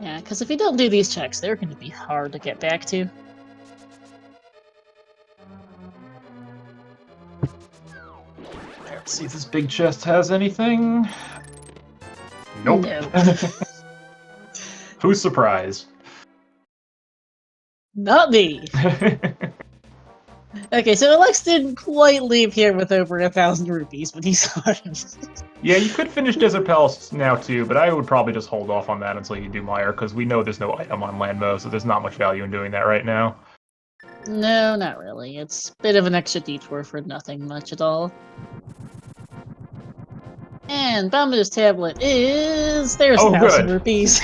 Yeah, because if you don't do these checks, they're going to be hard to get back to. Let's see if this big chest has anything. Nope. No. Who's surprised? Not me. Okay, so Alex didn't quite leave here with over 1,000 rupees, but he started. Yeah, you could finish Desert Palace now too, but I would probably just hold off on that until you do Meyer, because we know there's no item on Landmo, so there's not much value in doing that right now. No, not really. It's a bit of an extra detour for nothing much at all. And Bomba's tablet is... There's 1,000 rupees.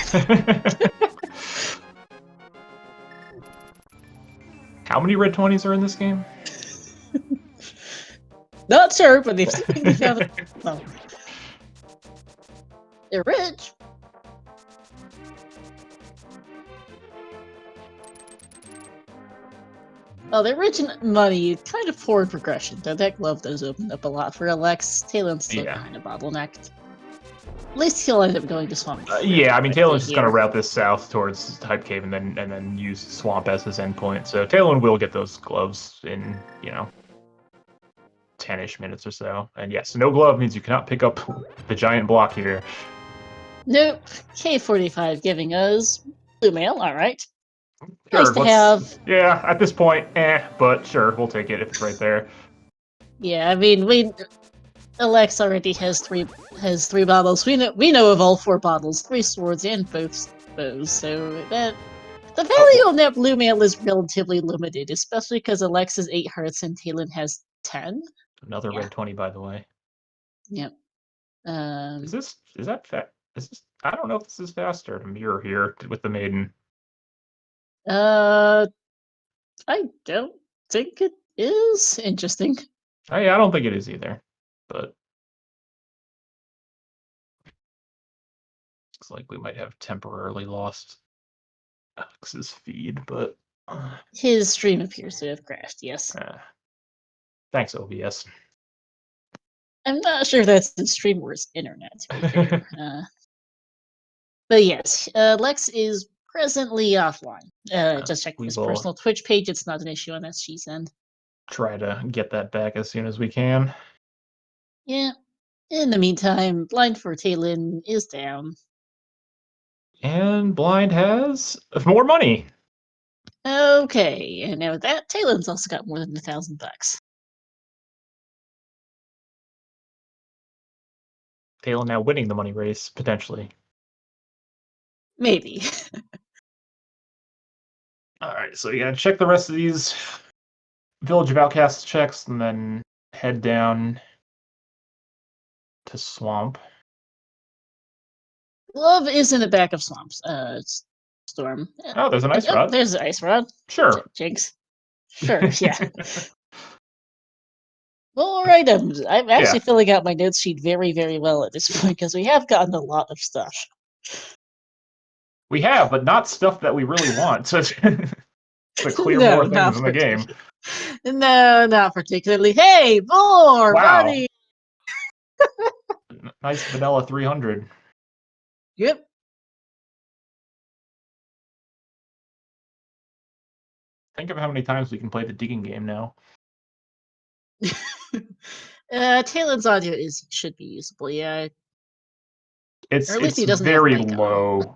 How many red 20s are in this game? Not sure, but they've found well, they're rich. Well, they're rich in money, kind of poor progression, though that glove does open up a lot for Alex. Talon's still kind of bottlenecked. At least he'll end up going to Swamp. Yeah, I mean, Talon's just going to route this south towards Hype Cave and then use Swamp as his endpoint. So Talon will get those gloves in, 10-ish minutes or so. And yes, no glove means you cannot pick up the giant block here. Nope. K45 giving us blue mail, alright. Sure, nice to have. Yeah, at this point, but sure, we'll take it if it's right there. Yeah, I mean, Alex already has three bottles. We know of all 4 bottles, 3 swords and both bows. So that the value on that blue mail is relatively limited, especially because Alex has 8 hearts and Talon has 10. Another red 20, by the way. Yep. Is that fast? I don't know if this is faster to mirror here with the maiden. I don't think it is. Interesting. I don't think it is either, but looks like we might have temporarily lost Alex's feed, but his stream appears to have crashed. Yes. Thanks, OBS. I'm not sure if that's the stream or his internet. To be fair. But yes, Lex is presently offline. Just check his personal Twitch page. It's not an issue on SG's end. Try to get that back as soon as we can. Yeah. In the meantime, Blind for Talon is down. And Blind has more money. Okay, and now with that, Talon's also got more than $1,000. Talon now winning the money race, potentially. Maybe. Alright, so you gotta check the rest of these Village of Outcasts checks and then head down to Swamp. Glove is in the back of Swamps. Storm. Oh, there's an ice rod. There's an ice rod. Sure. Jinx. Sure, yeah. More items. I'm actually filling out my notes sheet very, very well at this point because we have gotten a lot of stuff. We have, but not stuff that we really want to clear more things in the game. No, not particularly. Hey, more money! Nice vanilla 300. Yep. Think of how many times we can play the digging game now. Talon's audio should be usable, yeah. It's very low.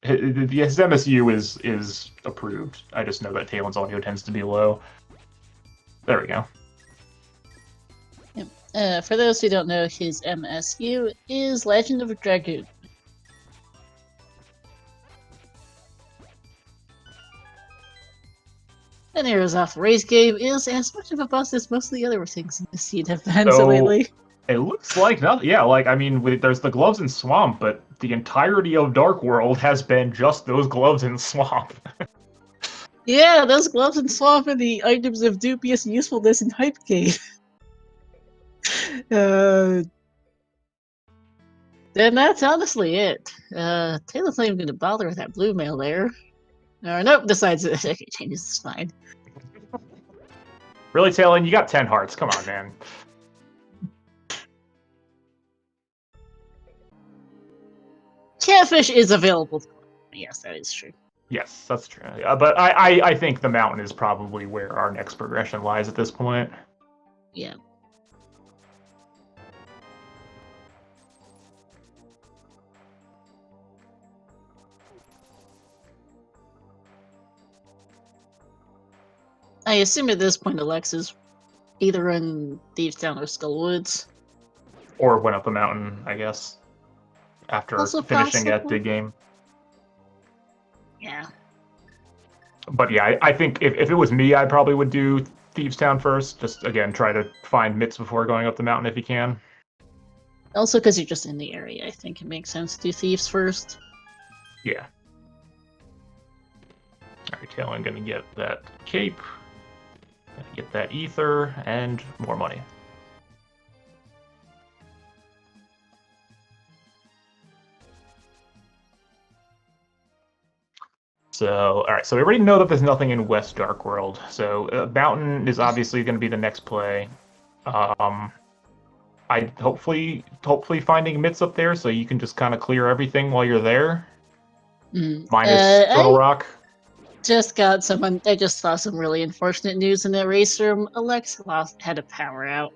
His MSU is approved. I just know that Talon's audio tends to be low. There we go. Yep. For those who don't know, his MSU is Legend of a Dragoon. And Arrows Off the Race game is as much of a bust as most of the other things in the scene have been so lately. It looks like nothing. Yeah, I mean, there's the gloves in Swamp, but the entirety of Dark World has been just those gloves in Swamp. Yeah, those gloves in Swamp and the items of dubious usefulness in Hype Cave. Then that's honestly it. Taylor's not even going to bother with that blue mail there. Nope, decides okay, changes is fine. Really, Talon? You got 10 hearts. Come on, man. Catfish is available. Yes, that is true. Yes, that's true. But I think the mountain is probably where our next progression lies at this point. Yeah. I assume at this point Alex is either in Thieves Town or Skullwoods. Or went up the mountain, I guess, after Also finishing at possible. Dig Game. Yeah. But yeah, I think if it was me, I probably would do Thieves Town first. Just, again, try to find mitts before going up the mountain if you can. Also, because you're just in the area, I think it makes sense to do Thieves first. Yeah. Alright, Talon gonna get that cape, gonna get that ether, and more money. So, alright, so we already know that there's nothing in West Dark World. So, Mountain is obviously going to be the next play. I hopefully finding mitts up there so you can just kind of clear everything while you're there. Minus Throttle Rock. I just saw some really unfortunate news in the race room. Alex had a power out.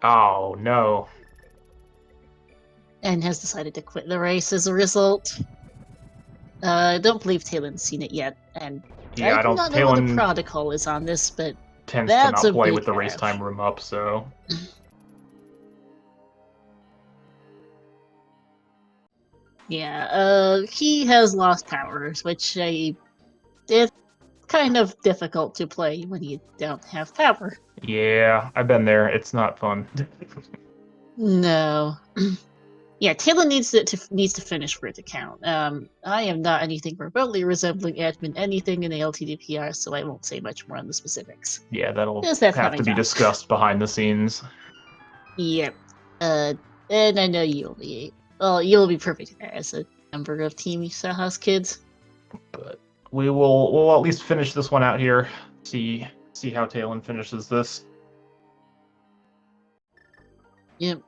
Oh, no. And has decided to quit the race as a result. I don't believe Talon's seen it yet, and Yeah, I do not know what the protocol is on this, but tends that's to not a play big with the race have. time room up, so... Yeah, he has lost powers, which it's kind of difficult to play when you don't have power. Yeah, I've been there. It's not fun. No. Yeah, Talon needs to finish for it to count. I am not anything remotely resembling admin anything in ALTTPR, so I won't say much more on the specifics. Yeah, that'll Just that's have to be discussed behind the scenes. Yep. And I know you'll be perfect as a member of Team SaHa's kids. But we'll at least finish this one out here. See how Talon finishes this. Yep.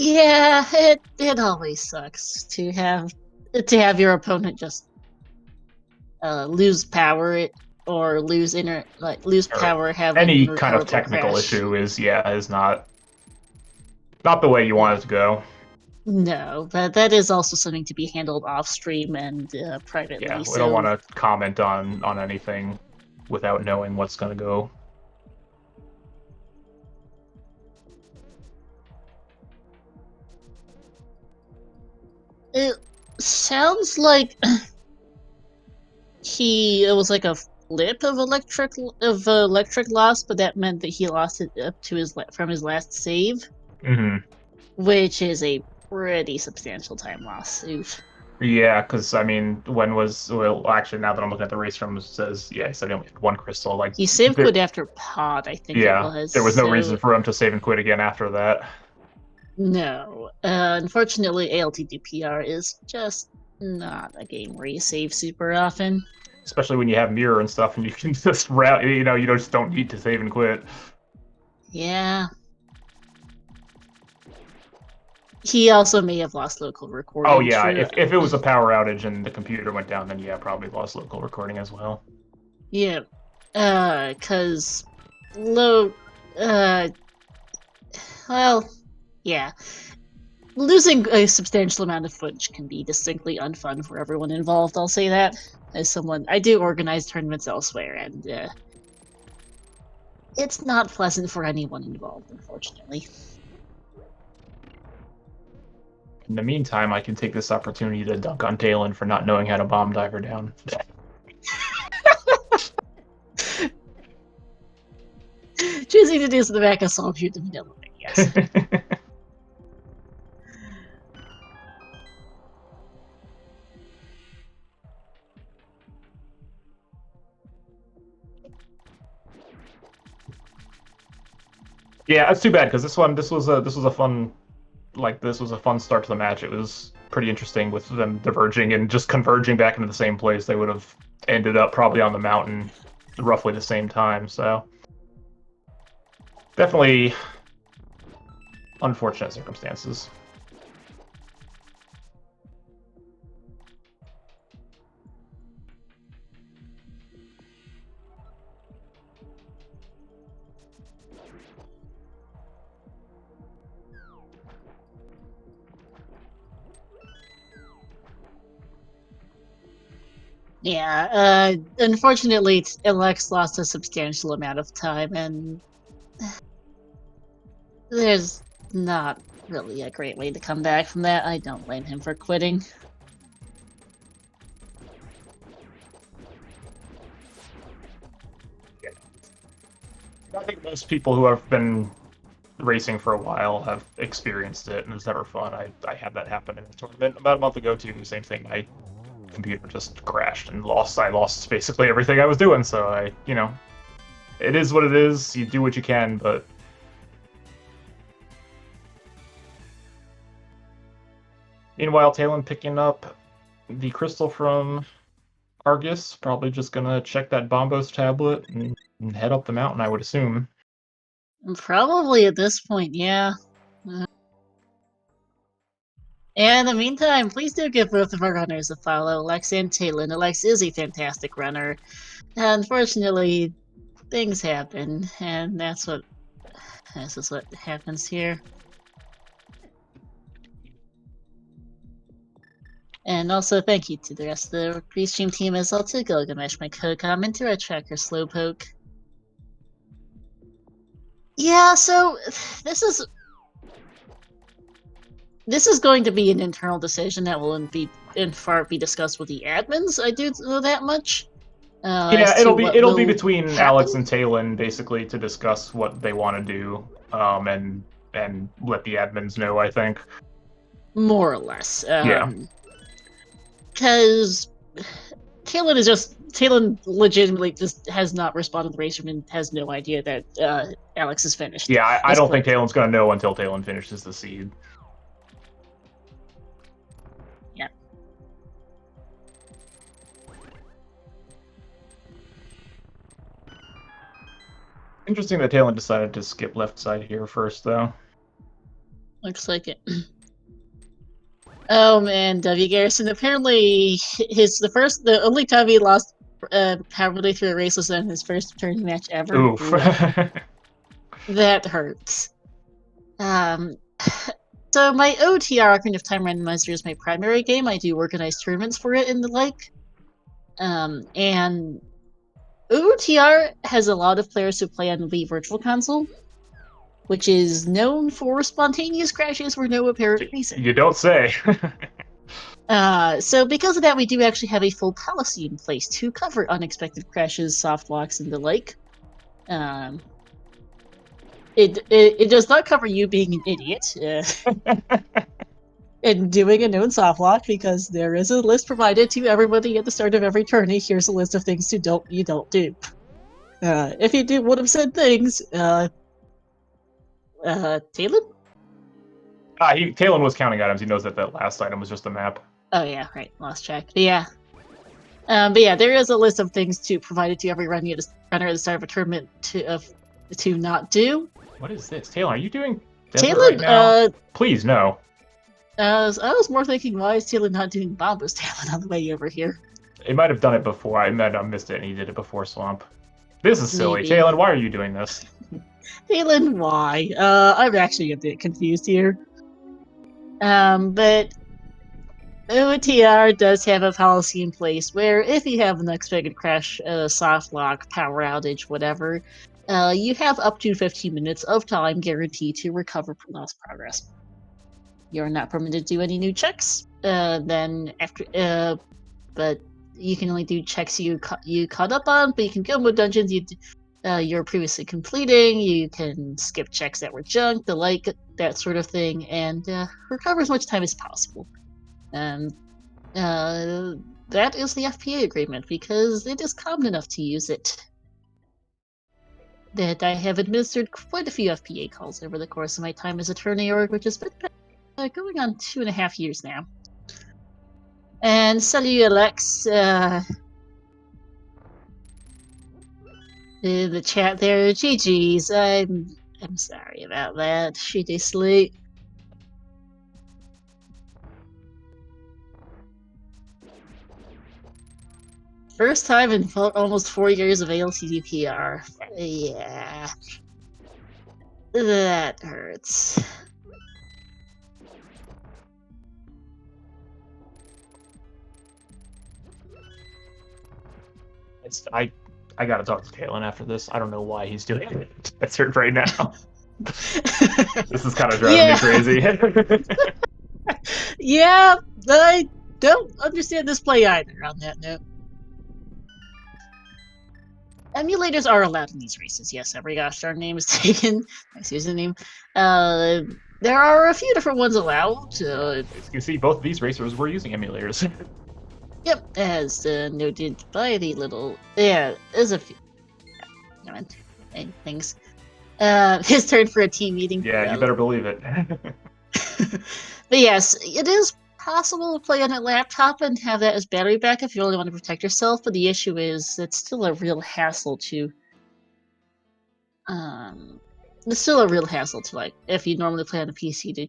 Yeah, it always sucks to have your opponent just lose power or lose power, have any kind of technical issue is not the way you want it to go. No, but that is also something to be handled off stream and privately. Yeah, we don't want to comment on anything without knowing what's going to go. It sounds like it was like a flip of electric loss, but that meant that he lost it up to from his last save, which is a pretty substantial time loss. Oof. Yeah, because I mean, actually, now that I'm looking at the race from, it says he said he only had one crystal. Like he save quit after pod, I think it was. There was no reason for him to save and quit again after that. No, unfortunately, ALTTPR is just not a game where you save super often. Especially when you have mirror and stuff, and you can just you just don't need to save and quit. Yeah. He also may have lost local recording. Oh yeah, if it was a power outage and the computer went down, then yeah, probably lost local recording as well. Yeah, cause yeah, losing a substantial amount of footage can be distinctly unfun for everyone involved. I'll say that as someone I do organize tournaments elsewhere, and it's not pleasant for anyone involved, unfortunately. In the meantime, I can take this opportunity to dunk on Talon for not knowing how to bomb dive her down. Choosing to do so the back of solve you the vanilla thing, yes. Yeah, that's too bad because this was a fun start to the match. It was pretty interesting with them diverging and just converging back into the same place. They would have ended up probably on the mountain roughly the same time. So definitely unfortunate circumstances. Yeah, unfortunately, Alex lost a substantial amount of time, and there's not really a great way to come back from that. I don't blame him for quitting. I think most people who have been racing for a while have experienced it, and it's never fun. I had that happen in a tournament about a month ago too. Same thing. My computer just crashed and lost. I lost basically everything I was doing. So it is what it is. You do what you can, but. Meanwhile, Talon picking up the crystal from Argus, probably just gonna check that Bombos tablet and head up the mountain, I would assume. Probably at this point, yeah. And in the meantime, please do give both of our runners a follow, Lex and Talon. Lex is a fantastic runner. Unfortunately, things happen, and this is what happens here. And also thank you to the rest of the Restream team as well, to Gilgamesh, my co-commenter, our tracker Slowpoke. Yeah, so this is going to be an internal decision that will in part be discussed with the admins. I do know that much. Yeah, it'll be between happen. Alex and Talon basically to discuss what they want to do, and let the admins know. I think. More or less. Yeah. Because Talon legitimately just has not responded to the race and has no idea that Alex is finished. Yeah, I don't think Talon's gonna know until Talon finishes the seed. Yeah. Interesting that Talon decided to skip left side here first, though. Looks like it. Oh man, W. Garrison. Apparently, the only time he lost probably through a race was in his first tourney match ever. Oof. That hurts. So my OTR, Alternative Time Randomizer, is my primary game. I do organize tournaments for it and the like. And OTR has a lot of players who play on the Virtual Console, which is known for spontaneous crashes for no apparent reason. You don't say. So because of that, we do actually have a full policy in place to cover unexpected crashes, soft locks, and the like. It does not cover you being an idiot and doing a known soft lock, because there is a list provided to everybody at the start of every tourney. Here's a list of things you don't do. If you do one of said things, Talon? Talon was counting items. He knows that last item was just a map. Oh yeah, right. Lost track. But yeah. There is a list of things provided to every runner at the start of a tournament to not do. What is this? Talon, are you doing desert Talon, right now? Please, no. I was more thinking, why is Talon not doing Bombos Talon on the way over here? He might have done it before. I might have missed it, and he did it before Swamp. This is silly. Maybe. Talon, why are you doing this? Talon, why? I'm actually a bit confused here. But OTR does have a policy in place where if you have an unexpected crash, soft lock, power outage, whatever, you have up to 15 minutes of time guaranteed to recover from lost progress. You're not permitted to do any new checks. But you can only do checks you caught up on. But you can go more dungeons you're previously completing. You can skip checks that were junk, the like, that sort of thing, and recover as much time as possible. And that is the FPA agreement, because it is common enough to use it that I have administered quite a few FPA calls over the course of my time as attorney org, which has been going on 2.5 years now. And salut, Alex. In the chat there, GG's. I'm sorry about that. Shitty sleep. First time in almost 4 years of ALTTPR. Yeah. That hurts. I gotta talk to Kalen after this. I don't know why he's doing it. That's it right now. This is kind of driving me crazy. Yeah, I don't understand this play either on that note. Emulators are allowed in these races. Yes, every gosh darn name is taken. Nice username. There are a few different ones allowed. As you can see, both of these racers were using emulators. Yep, as noted by the little... Yeah, there's a few... things. His turn for a team meeting. Yeah, you better believe it. But yes, it is possible to play on a laptop and have that as battery backup if you really want to protect yourself, but the issue is it's still a real hassle to... it's still a real hassle to, like, if you normally play on a PC to...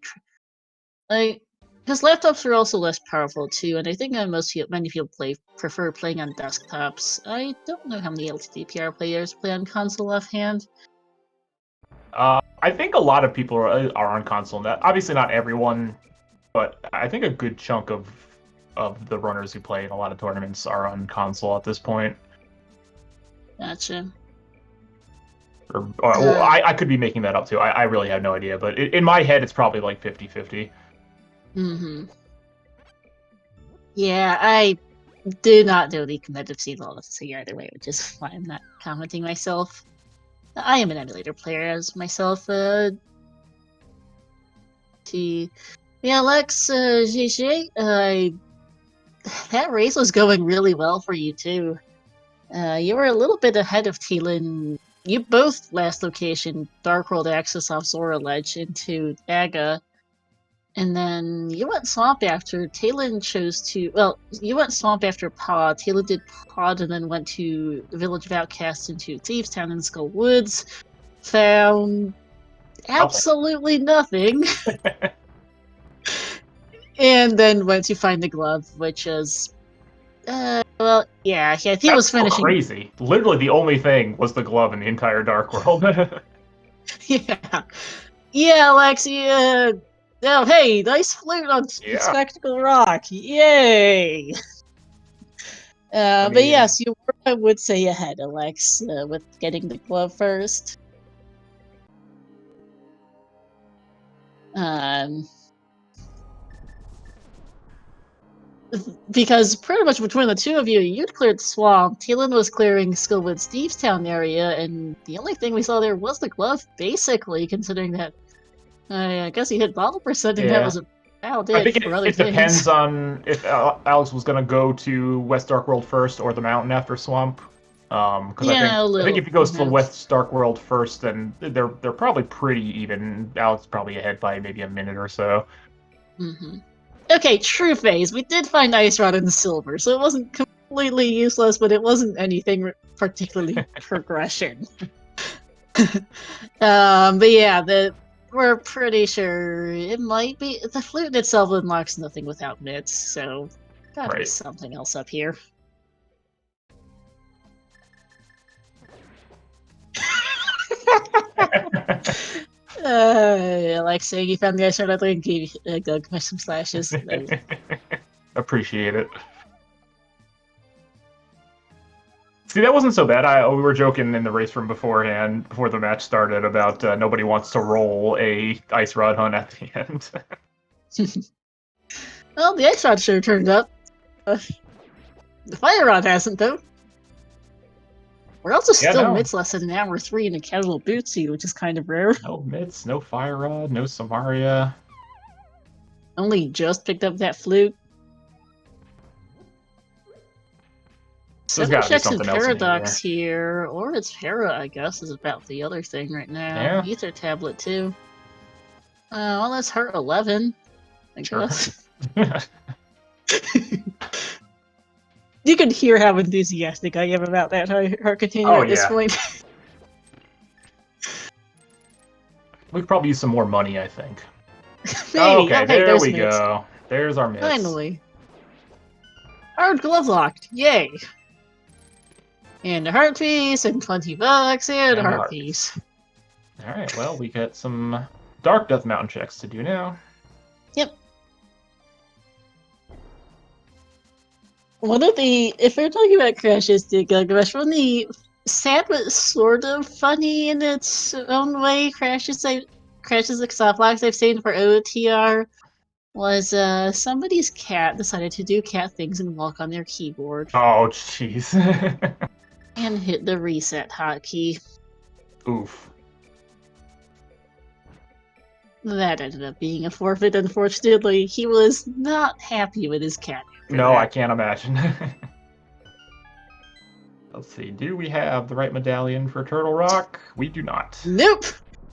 because laptops are also less powerful too, and I think many people prefer playing on desktops. I don't know how many ALTTPR players play on console offhand. I think a lot of people are on console. Obviously, not everyone, but I think a good chunk of the runners who play in a lot of tournaments are on console at this point. Gotcha. Well, I could be making that up too. I really have no idea, but in my head, it's probably like 50-50. Mm-hmm. Yeah, I do not know the competitive scene well enough to say either way, which is why I'm not commenting myself. I am an emulator player as myself. Yeah, Alex, GG, that race was going really well for you too. You were a little bit ahead of Thielen. You both last location Dark World access off Zora Ledge into Aga. And then you went Swamp after. Talon chose to... Well, you went Swamp after Pod. Talon did Pod and then went to the Village of Outcasts into Thieves Town and Skull Woods. Found absolutely nothing. And then went to find the glove, which is... well, yeah, I think it was finishing... crazy. Literally the only thing was the glove in the entire Dark World. Yeah. Yeah, Alexi, oh, hey, nice flute on Spectacle Rock. Yay! But yes, you were, I would say, ahead, Alex, with getting the glove first. Because pretty much between the two of you, you'd cleared the swamp. Thielen was clearing Skullwood Steve's Town area, and the only thing we saw there was the glove, basically, considering that I guess he hit bottle percent, and that was about it. I think it depends on if Alex was going to go to West Dark World first or the mountain after Swamp. Because I think if he goes to the West Dark World first, then they're probably pretty even. Alex probably ahead by maybe a minute or so. Mm-hmm. Okay, true phase. We did find Ice Rod and Silver, so it wasn't completely useless, but it wasn't anything particularly progression. But yeah, we're pretty sure it might be... The flute itself unlocks nothing without mitts, so gotta be something else up here. Like saying you found the ice rod, and gave Doug some slashes. Appreciate it. See, that wasn't so bad. We were joking in the race from beforehand, before the match started, about nobody wants to roll a ice rod hunt at the end. Well, the ice rod sure turned up. The fire rod hasn't, though. We're also still mitts less than an hour 3 in a casual boot seat, which is kind of rare. No mitts, no fire rod, no Samaria. Only just picked up that flute. Seven checks in Paradox here, or it's Para, I guess, is about the other thing right now. Yeah. Ether Tablet, too. Well, that's Heart 11, I guess. You can hear how enthusiastic I am about that heart container at this point. We could probably use some more money, I think. Maybe. Okay, there we go. There's our mitts. Finally. Hard glove locked. Yay. And a heart piece, and $20, and a heart piece. Alright, well, we got some Dark Death Mountain checks to do now. Yep. One of the, if we're talking about crashes, the Gilgamesh, one of the sad but sort of funny in its own way crashes like softlocks I've seen for OTR was somebody's cat decided to do cat things and walk on their keyboard Oh, jeez. and hit the reset hotkey. Oof. That ended up being a forfeit, unfortunately. He was not happy with his cat. No, I can't imagine. Let's see, do we have the right medallion for Turtle Rock? We do not. Nope!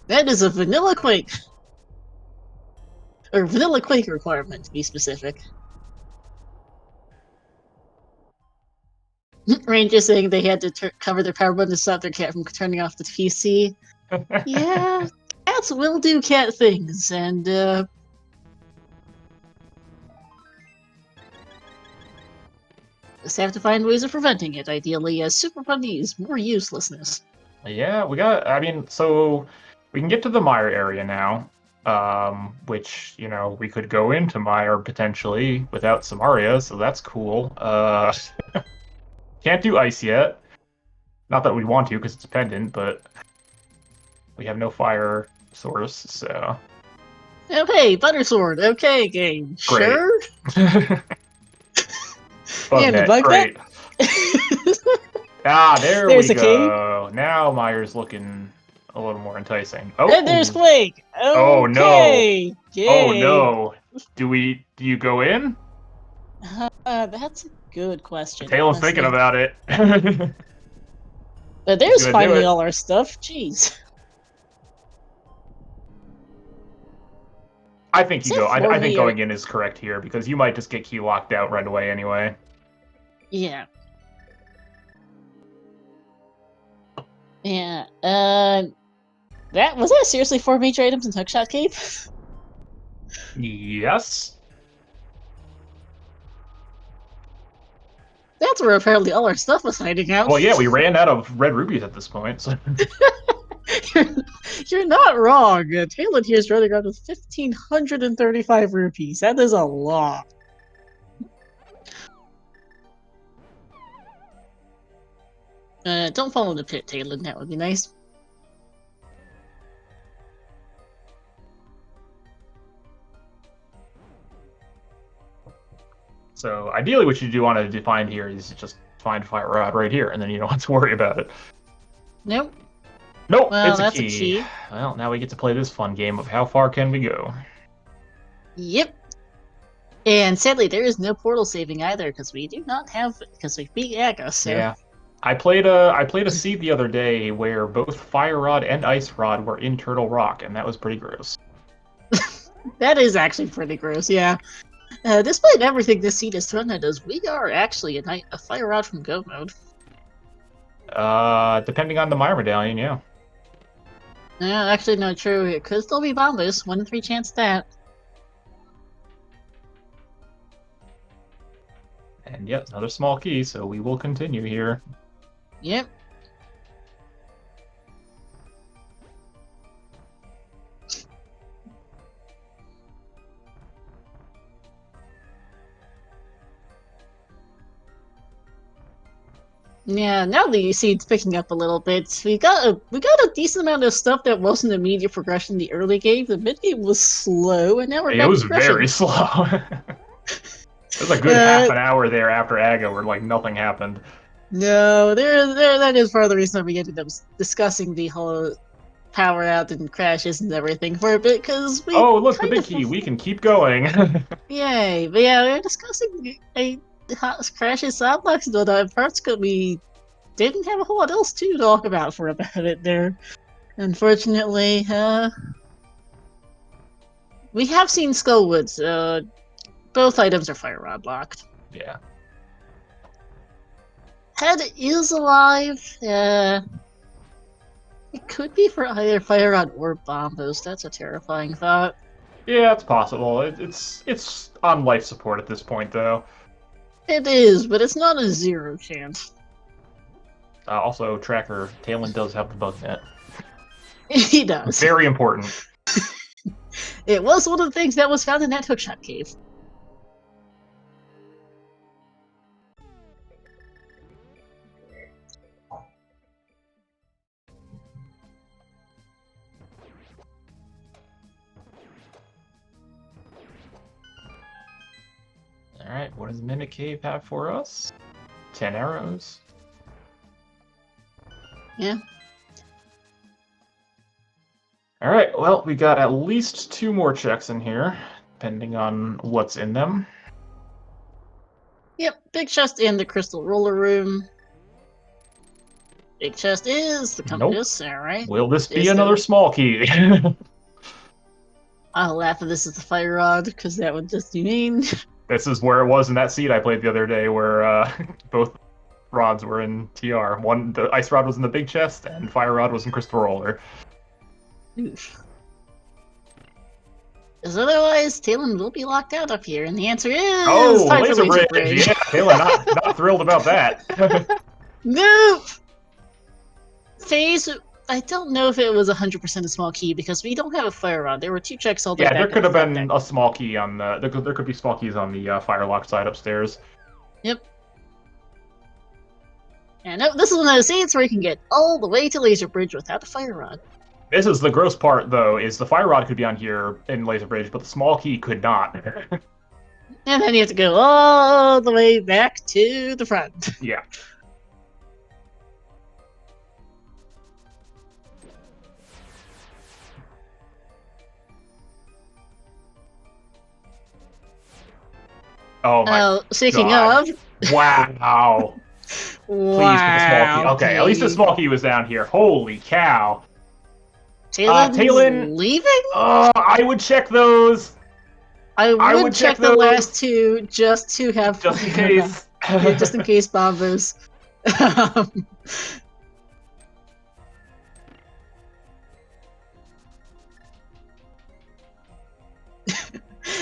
That is a vanilla Quake. Or vanilla Quake requirement, to be specific. Ranger saying they had to cover their power button to stop their cat from turning off the PC. Yeah, cats will do cat things, and just have to find ways of preventing it, ideally, as super bunnies, more uselessness. Yeah, I mean, so we can get to the mire area now, which, you know, we could go into mire potentially without Samaria, so that's cool. Can't do ice yet. Not that we want to, because it's pendant, but we have no fire source, so... Okay, Butter Sword, okay, game. Great. Sure? Yeah, bug great. There There's we a go. Now Mire's looking a little more enticing. Oh, and there's Quake! Okay. Oh, no. Yay. Oh no! Do you go in? That's a good question. Talen's thinking about it. But there's gonna do finally it. all our stuff. Jeez. I think you Is go. it I think 4 going in is correct here because you might just get key locked out right away anyway. Yeah. Yeah. Was that seriously 4 major items in Hookshot Cave? Yes. That's where apparently all our stuff was hiding out. Well, yeah, we ran out of red rubies at this point. So. You're not wrong. Talon here is running around with 1,535 rupees. That is a lot. Don't fall in the pit, Talon. That would be nice. So ideally, what you do want to find here is just find Fire Rod right here, and then you don't have to worry about it. Nope. Nope, Well, it's that's a key. Well, now we get to play this fun game of how far can we go. Yep. And sadly, there is no portal saving either because we do not have because we beat Aga. So. Yeah, I played a seed the other day where both Fire Rod and Ice Rod were in Turtle Rock, and that was pretty gross. That is actually pretty gross. Yeah. Despite everything this seed has thrown at us, we are actually a Fire Rod from Go mode. Depending on the Mire Medallion, yeah. Actually, no, true. It could still be Bombus. 1 in 3 chance that. And yep, another small key, so we will continue here. Yep. Yeah, now that you see it's picking up a little bit, we got a decent amount of stuff that wasn't immediate progression in the early game. The mid game was slow, and now we're back It was to progression. very slow. There's a good half an hour there after Aga where like nothing happened. No, that is part of the reason we ended up discussing the whole power out and crashes and everything for a bit, because we. Oh, look, the big key. We can keep going. Yay! But yeah, we were discussing crashes, soundblocks, and all that parts because we didn't have a whole lot else to talk about for about it there. Unfortunately, we have seen Skullwoods. Both items are Fire Rod locked. Yeah. Head is alive. It could be for either Fire Rod or Bombos. That's a terrifying thought. Yeah, it's possible. It's on life support at this point, though. It is, but it's not a 0 chance. Also, Tracker, Talon does have the bug net. He does. Very important. It was one of the things that was found in that Hookshot Cave. Alright, what does Mimic Cave have for us? 10 arrows. Yeah. Alright, well, we got at least 2 more checks in here, depending on what's in them. Yep, big chest in the crystal roller room. Big chest is the compass, alright. Will this be another small key? I'll laugh if this is the fire rod, because that would just be mean. This is where it was in that seed I played the other day, where both rods were in TR. The ice rod was in the big chest, and fire rod was in crystal roller. Oof. Because otherwise, Talon will be locked out up here, and the answer is time for laser bridge. Yeah, Talon not thrilled about that. Nope! Phase, I don't know if it was 100% a small key, because we don't have a fire rod. There were 2 checks all the way back. Yeah, there could have been a small key on the... There could be small keys on the firelock side upstairs. Yep. And this is one of those scenes where you can get all the way to laser bridge without a fire rod. This is the gross part, though, is the fire rod could be on here in laser bridge, but the small key could not. And then you have to go all the way back to the front. Yeah. Oh my speaking God. of... Wow. Please put the small key. Okay, at least the small key was down here. Holy cow. Talon leaving? I would check those. I would check the last 2 just to have... Just in case. Yeah, just in case bombos.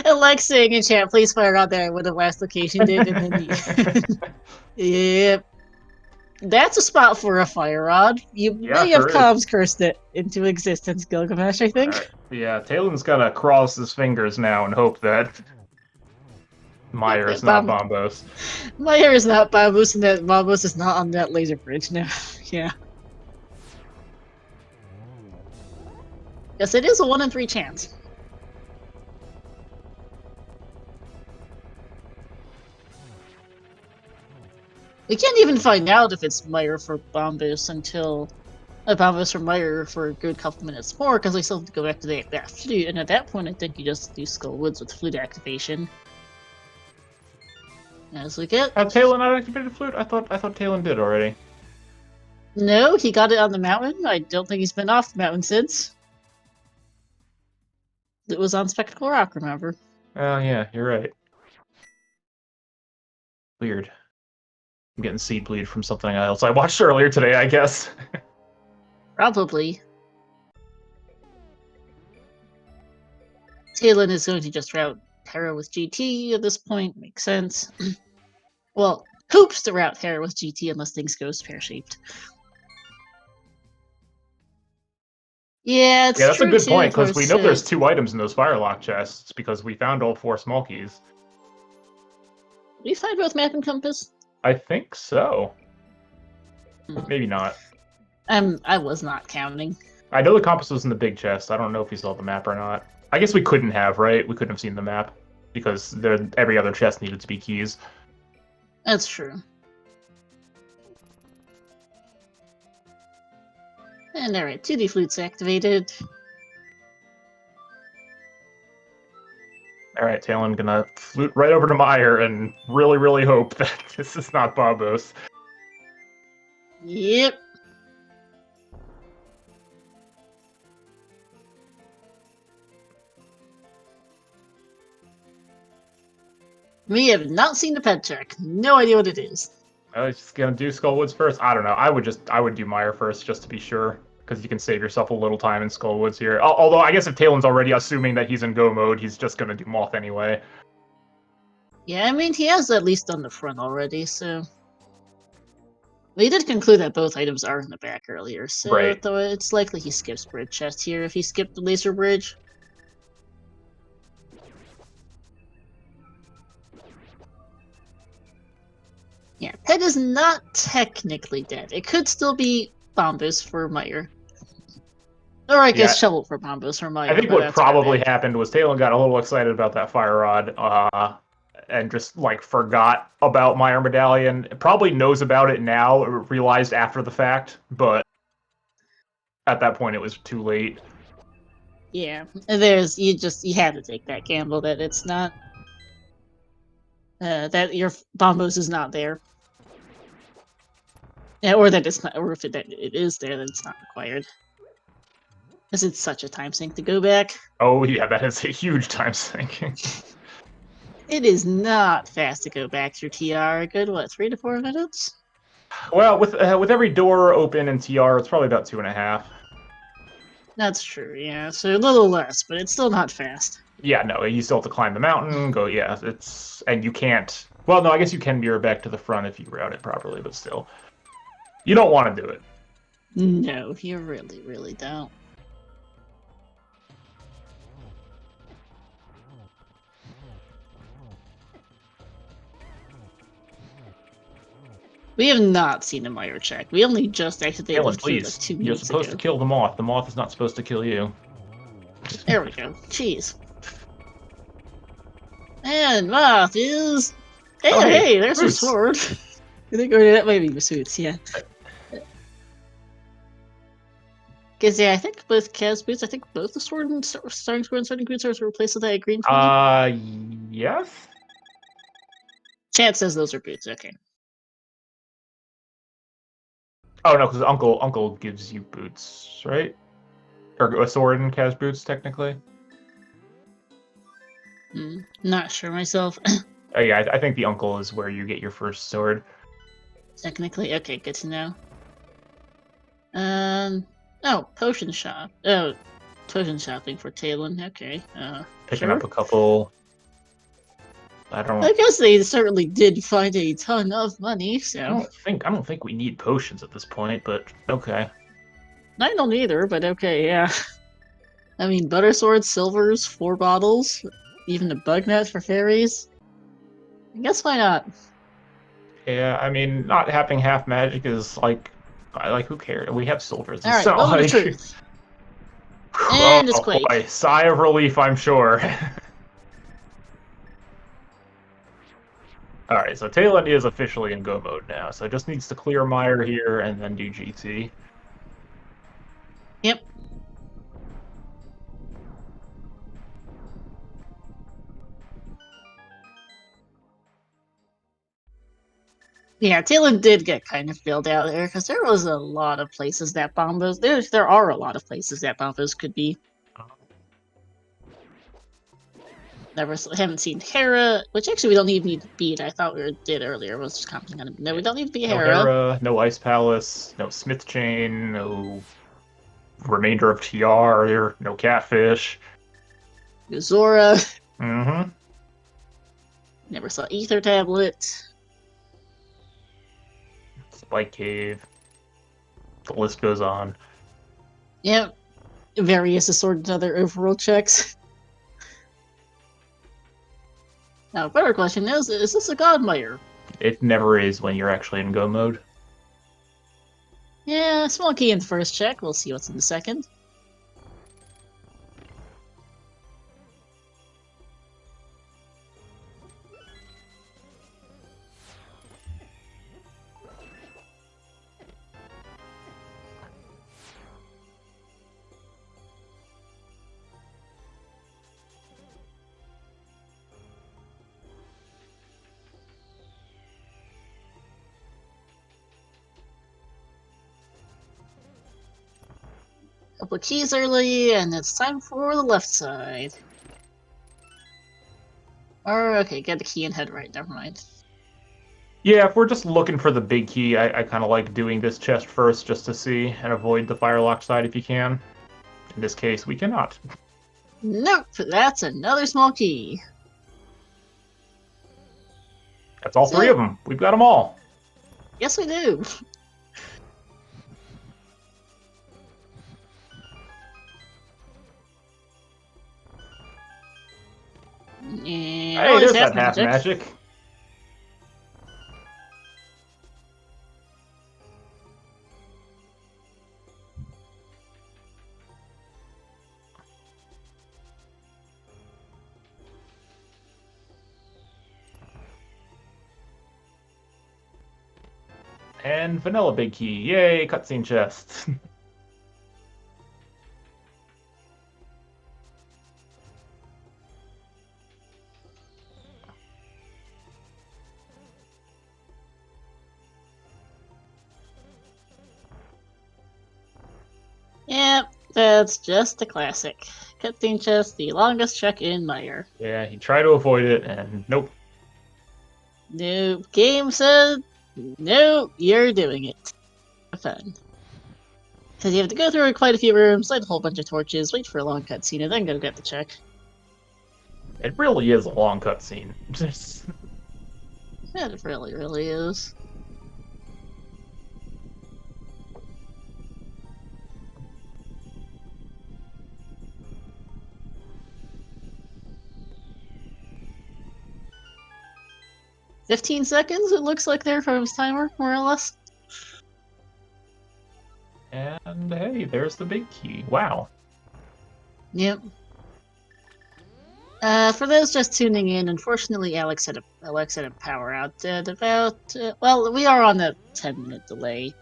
I like saying in chat, please fire out there what the last location did, and then yep. That's a spot for a fire rod. You may have comms cursed it into existence, Gilgamesh, I think. Right. Yeah, Talon's gotta cross his fingers now and hope that Meyer is not Bombos. Meyer is not Bombos, and that Bombos is not on that laser bridge now. Yeah. Yes, it is a 1 in 3 chance. We can't even find out if it's Meyer for Bombos until Bombos for Meyer for a good couple minutes more, because we still have to go back to that flute, and at that point I think you just do Skullwoods with flute activation. As we get... Has Talon not activated flute? I thought Talon did already. No, he got it on the mountain. I don't think he's been off the mountain since. It was on Spectacle Rock, remember? Oh yeah, you're right. Weird. I'm getting seed bleed from something else I watched earlier today, I guess. Probably. Talon is going to just route Hera with GT at this point. Makes sense. Well, hopes to route Hera with GT unless things goes pear-shaped. Yeah, that's a good point, because we know there's 2 items in those firelock chests, because we found all 4 small keys. Did we find both map and compass? I think so. Maybe not. I was not counting. I know the compass was in the big chest. I don't know if we saw the map or not. I guess we couldn't have, right? We couldn't have seen the map, because every other chest needed to be keys. That's true. And alright, 2D flutes activated. Alright, Talon gonna flute right over to Meyer and really, really hope that this is not Bombos. Yep. We have not seen the pet check. No idea what it is. I was just gonna do Skullwoods first. I don't know. I would do Meyer first just to be sure, because you can save yourself a little time in Skullwoods here. Although I guess if Talon's already assuming that he's in go mode, he's just gonna do Moth anyway. Yeah, I mean he has at least on the front already, so we did conclude that both items are in the back earlier. So right. Though it's likely he skips bridge chest here if he skipped the laser bridge. Yeah, Pet is not technically dead. It could still be Bombos for Meyer. Or I guess Shovel for Bombos for Meyer. I think what probably happened was Talon got a little excited about that fire rod, and just like forgot about Meyer Medallion. Probably knows about it now, realized after the fact, but at that point it was too late. Yeah, you had to take that gamble that it's not that your Bombos is not there. Yeah, or that it's not, or if it is there, then it's not required. Because it's such a time sink to go back. Oh yeah, that is a huge time sink. It is not fast to go back through TR. A good, what, 3 to 4 minutes? Well, with every door open in TR, it's probably about 2.5. That's true, yeah. So a little less, but it's still not fast. Yeah, no, you still have to climb the mountain, go, yeah, and you can't, well, no, I guess you can mirror back to the front if you route it properly, but still. You don't want to do it. No, you really, really don't. We have not seen a Meyer check. We only just activated Alan, like please, 2 you're minutes supposed ago. to kill the moth. The moth is not supposed to kill you. There we go. Jeez. And moth is... Hey, Oh, hey, there's Boots. a sword. I think that might be Masud's, yeah. Because, yeah, I think both Kaz boots, I think both the sword and starting sword and starting boots are replaced with that green thingy. Yes? Chad says those are boots, okay. Oh, no, because Uncle gives you boots, right? Or a sword and Kaz boots, technically. Not sure myself. Oh, yeah, I think the Uncle is where you get your first sword. Technically, okay, good to know. Oh, potion shop. Oh, potion shopping for Talon, okay. Picking sure. up a couple. I guess they certainly did find a ton of money, so... I don't think we need potions at this point, but okay. I don't either, but okay, yeah. I mean, butter swords, silvers, 4 bottles, even a bug net for fairies. I guess why not? Yeah, I mean, not having half magic is like who cares? We have silvers. Alright, So, moment of truth. And it's Quake. Boy, sigh of relief, I'm sure. Alright, so Talon is officially in go mode now, so it just needs to clear Meyer here and then do GT. Yep. Yeah, Talon did get kind of filled out there, because there was a lot of places that Bombos... There are a lot of places that Bombos could be. Haven't seen Hera, which actually we don't even need to beat. I thought we did earlier. I was just commenting on it. No, we don't need to beat Hera. No Hera, no Ice Palace, no Smith Chain, no remainder of TR, no Catfish. No Zora. Mm-hmm. Never saw Ether Tablet. Spike Cave. The list goes on. Yep. Various assorted other overworld checks. Now, better question is this a Godmire? It never is when you're actually in go mode. Yeah, small key in the first check. We'll see what's in the second. Couple keys early, and it's time for the left side. Or, okay, get the key and head right, never mind. Yeah, if we're just looking for the big key, I kind of like doing this chest first just to see and avoid the firelock side if you can. In this case, we cannot. Nope, that's another small key. That's all 3 of them. We've got them all. Yes, we do. And Hey, there's that half magic. And vanilla big key. Yay, cutscene chest. Yep, that's just a classic. Cutscene chest, the longest check in Meyer. Yeah, he tried to avoid it, and nope. Nope. Game said, nope, you're doing it. Have fun. Because you have to go through quite a few rooms, light a whole bunch of torches, wait for a long cutscene, and then go get the check. It really is a long cutscene. Yeah, it really is. "15 seconds, it looks like there from his timer, more or less. And hey, there's the big key. Wow. Yep. For those just tuning in, unfortunately, Alex had a power out at about. Well, we are on a 10-minute delay,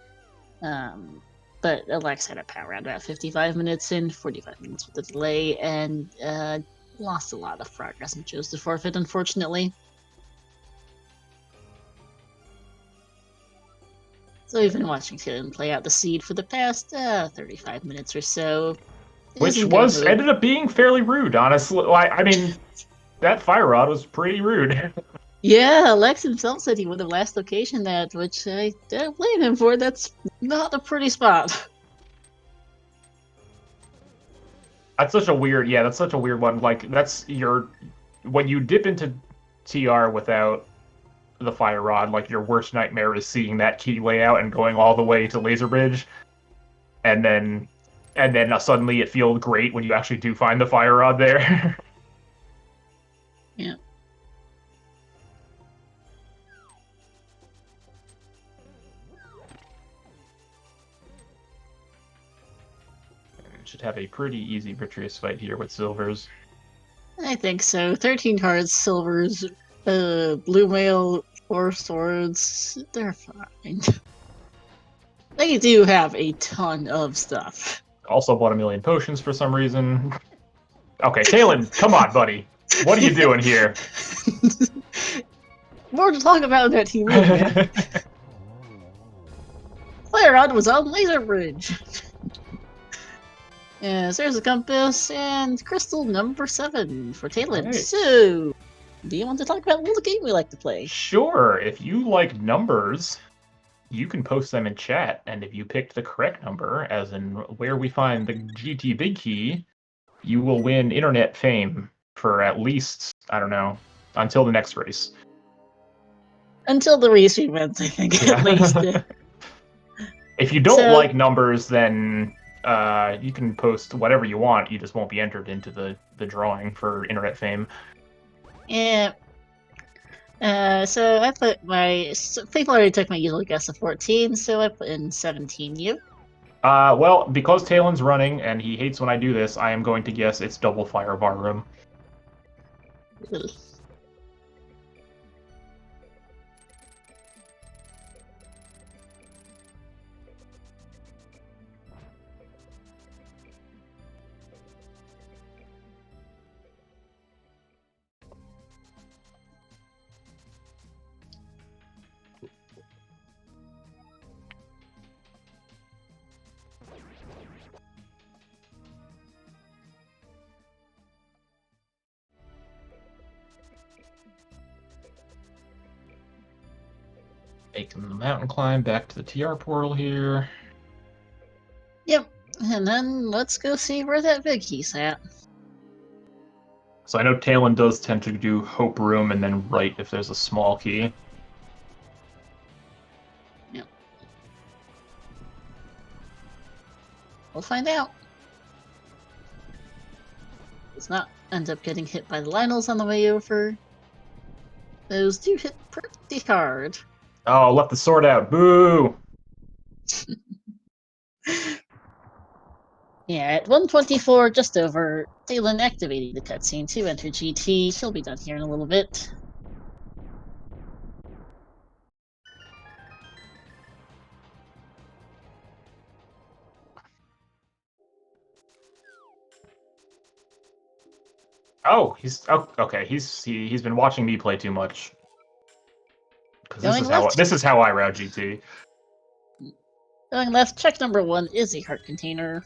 but Alex had a power out about 55 minutes in, 45 minutes with the delay, and lost a lot of progress and chose to forfeit, unfortunately. So we've been watching him play out the seed for the past 35 minutes or so. Which Isn't ended up being fairly rude, honestly. I mean, that fire rod was pretty rude. Yeah, Alex himself said he would have last location that, which I don't blame him for. That's not a pretty spot. That's such a weird, yeah, that's such a weird one. Like, that's your, when you dip into TR without the fire rod, like, your worst nightmare is seeing that key layout and going all the way to Laser Bridge, and then suddenly it feels great when you actually do find the fire rod there. Yeah. Should have a pretty easy Vitreous fight here with Silvers. I think so. 13 cards, silvers, blue mail, 4 swords. They're fine. They do have a ton of stuff. Also bought a million potions for some reason. Okay, Talon, come on, buddy. What are you doing here? More to talk about in that team movement. Fire Rod was on Laser Bridge. Yes, there's a compass and crystal number 7 for Talon. Right. So, do you want to talk about a little game we like to play? Sure, if you like numbers, you can post them in chat, and if you picked the correct number, as in where we find the GT Big Key, you will win internet fame for at least, I don't know, until the next race. Until the race event, I think, Yeah. at least. If you don't like numbers, then you can post whatever you want. You just won't be entered into the drawing for internet fame. Yeah. So I put people already took my usual guess of 14, so I put in 17U. Well, because Talon's running and he hates when I do this, I am going to guess it's double fire bar room. Ugh. Making the mountain climb back to the TR portal here. Yep. And then let's go see where that big key's at. So I know Talon does tend to do Hope Room and then right if there's a small key. Yep. We'll find out. Let's not end up getting hit by the Lionels on the way over. Those do hit pretty hard. Oh, left the sword out. Boo! Yeah, at 124, just over, Talon activating the cutscene to enter GT. She'll be done here in a little bit. Oh, okay. He's been watching me play too much. Because this is how I route GT. Going left, check number 1 is a heart container.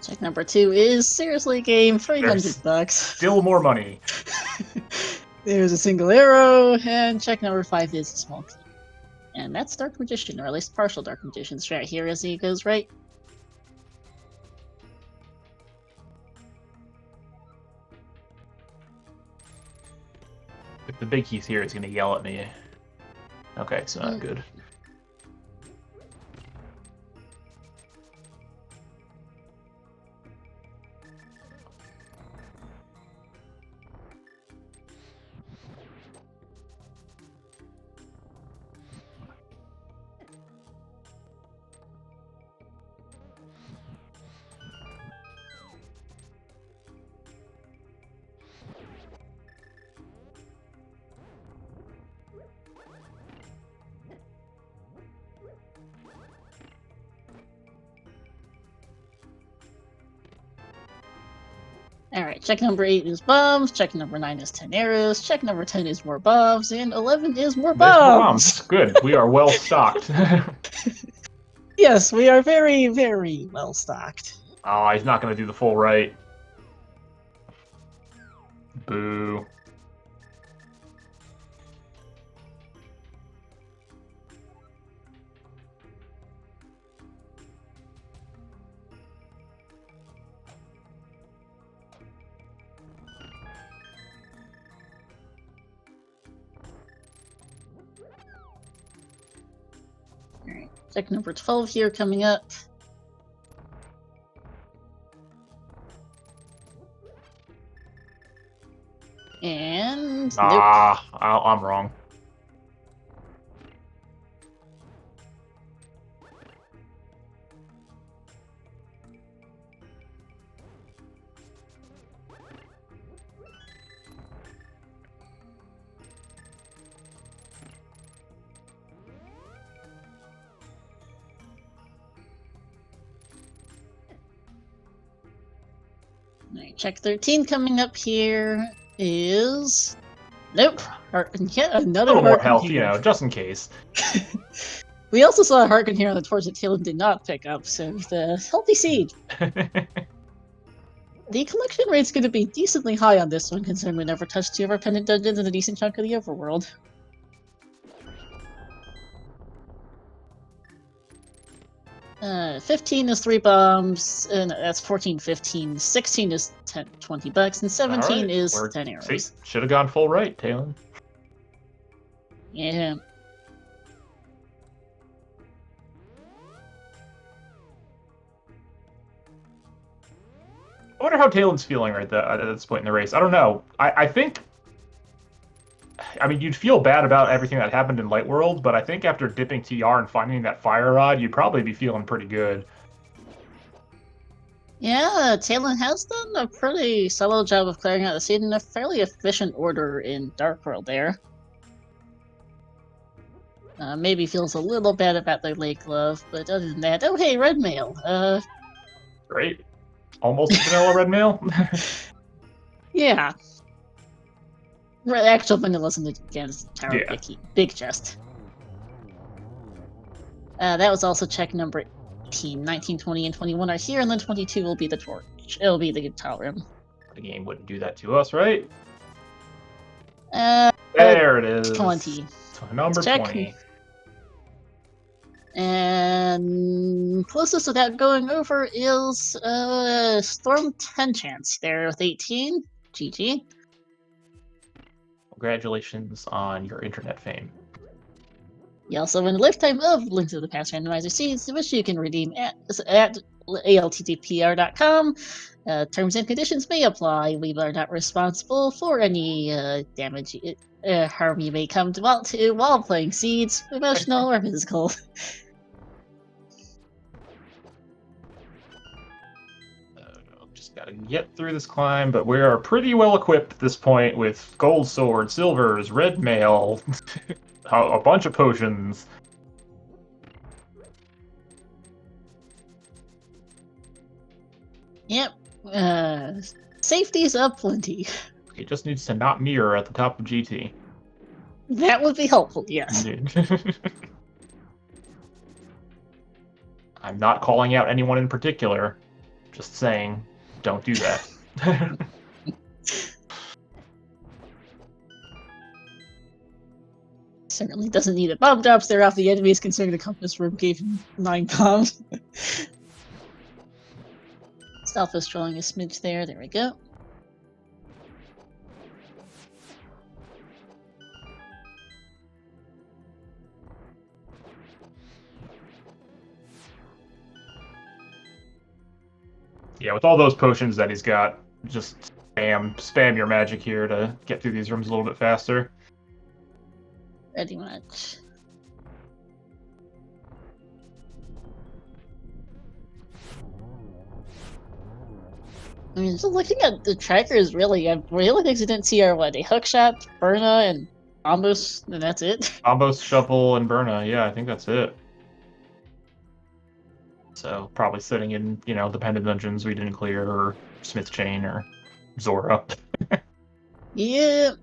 Check number 2 is seriously game, $300. Still more money. There's a single arrow, and check number 5 is a small key. And that's Dark Magician, or at least partial Dark Magician strat here as he goes right. If the big key's here, he's gonna yell at me. Okay, so not good. Alright, check number 8 is bombs, check number 9 is 10 arrows, check number 10 is more bombs, and 11 is more bombs! Good, we are well stocked. Yes, we are very, very well stocked. Oh, he's not going to do the full right. Boo. Alright, check number 12 here coming up. And nope. I'm wrong. Alright, check 13 coming up here is... Nope. Yet another a little more heart health, container. you know, just in case. We also saw a heart container on the torch that Talon did not pick up, so the healthy seed. The collection rate's going to be decently high on this one, considering we never touched 2 of our pendant dungeons and a decent chunk of the overworld. Uh, 15 is 3 bombs, and that's 14, 15. 16 is 10, $20, and 17 is 10 arrows. Should have gone full right, Talon. Yeah. I wonder how Talon's feeling at this point in the race. I don't know. I think... I mean, you'd feel bad about everything that happened in Light World, but I think after dipping TR and finding that fire rod, you'd probably be feeling pretty good. Yeah, Talon has done a pretty solid job of clearing out the seed in a fairly efficient order in Dark World there. Maybe feels a little bad about their late glove, but other than that, oh hey, red mail. Great. Almost vanilla red mail. Yeah. Actual vanilla in the Janus Tower big chest. That was also check number 18. 19, 20, and 21 are here, and then 22 will be the torch. It'll be the tile room. The game wouldn't do that to us, right? There it is. 20. Number 20. And closest without going over is Storm 10 chance there with 18. GG. Congratulations on your internet fame. You also win a lifetime of Links to the Past Randomizer seeds, which you can redeem at ALTTPR.com. Terms and conditions may apply. We are not responsible for any damage, harm you may come to while playing seeds, emotional or physical. Gotta get through this climb, but we are pretty well equipped at this point with gold sword, silvers, red mail, a bunch of potions. Yep. Safety's up plenty. It just needs to not mirror at the top of GT. That would be helpful, yes. I'm not calling out anyone in particular. Just saying, don't do that. Certainly doesn't need it. Bomb drops there off the enemies, considering the compass room gave him 9 bombs. Stealth is drawing a smidge there. There we go. Yeah, with all those potions that he's got, just spam your magic here to get through these rooms a little bit faster. Pretty much. I mean, just looking at the trackers, really, I really think I didn't see our, a hookshot, Burna, and Bombos, and that's it. Bombos, Shovel, and Burna. Yeah, I think that's it. So probably sitting in, the Pendant Dungeons we didn't clear, or Smith Chain, or Zora. Yeah.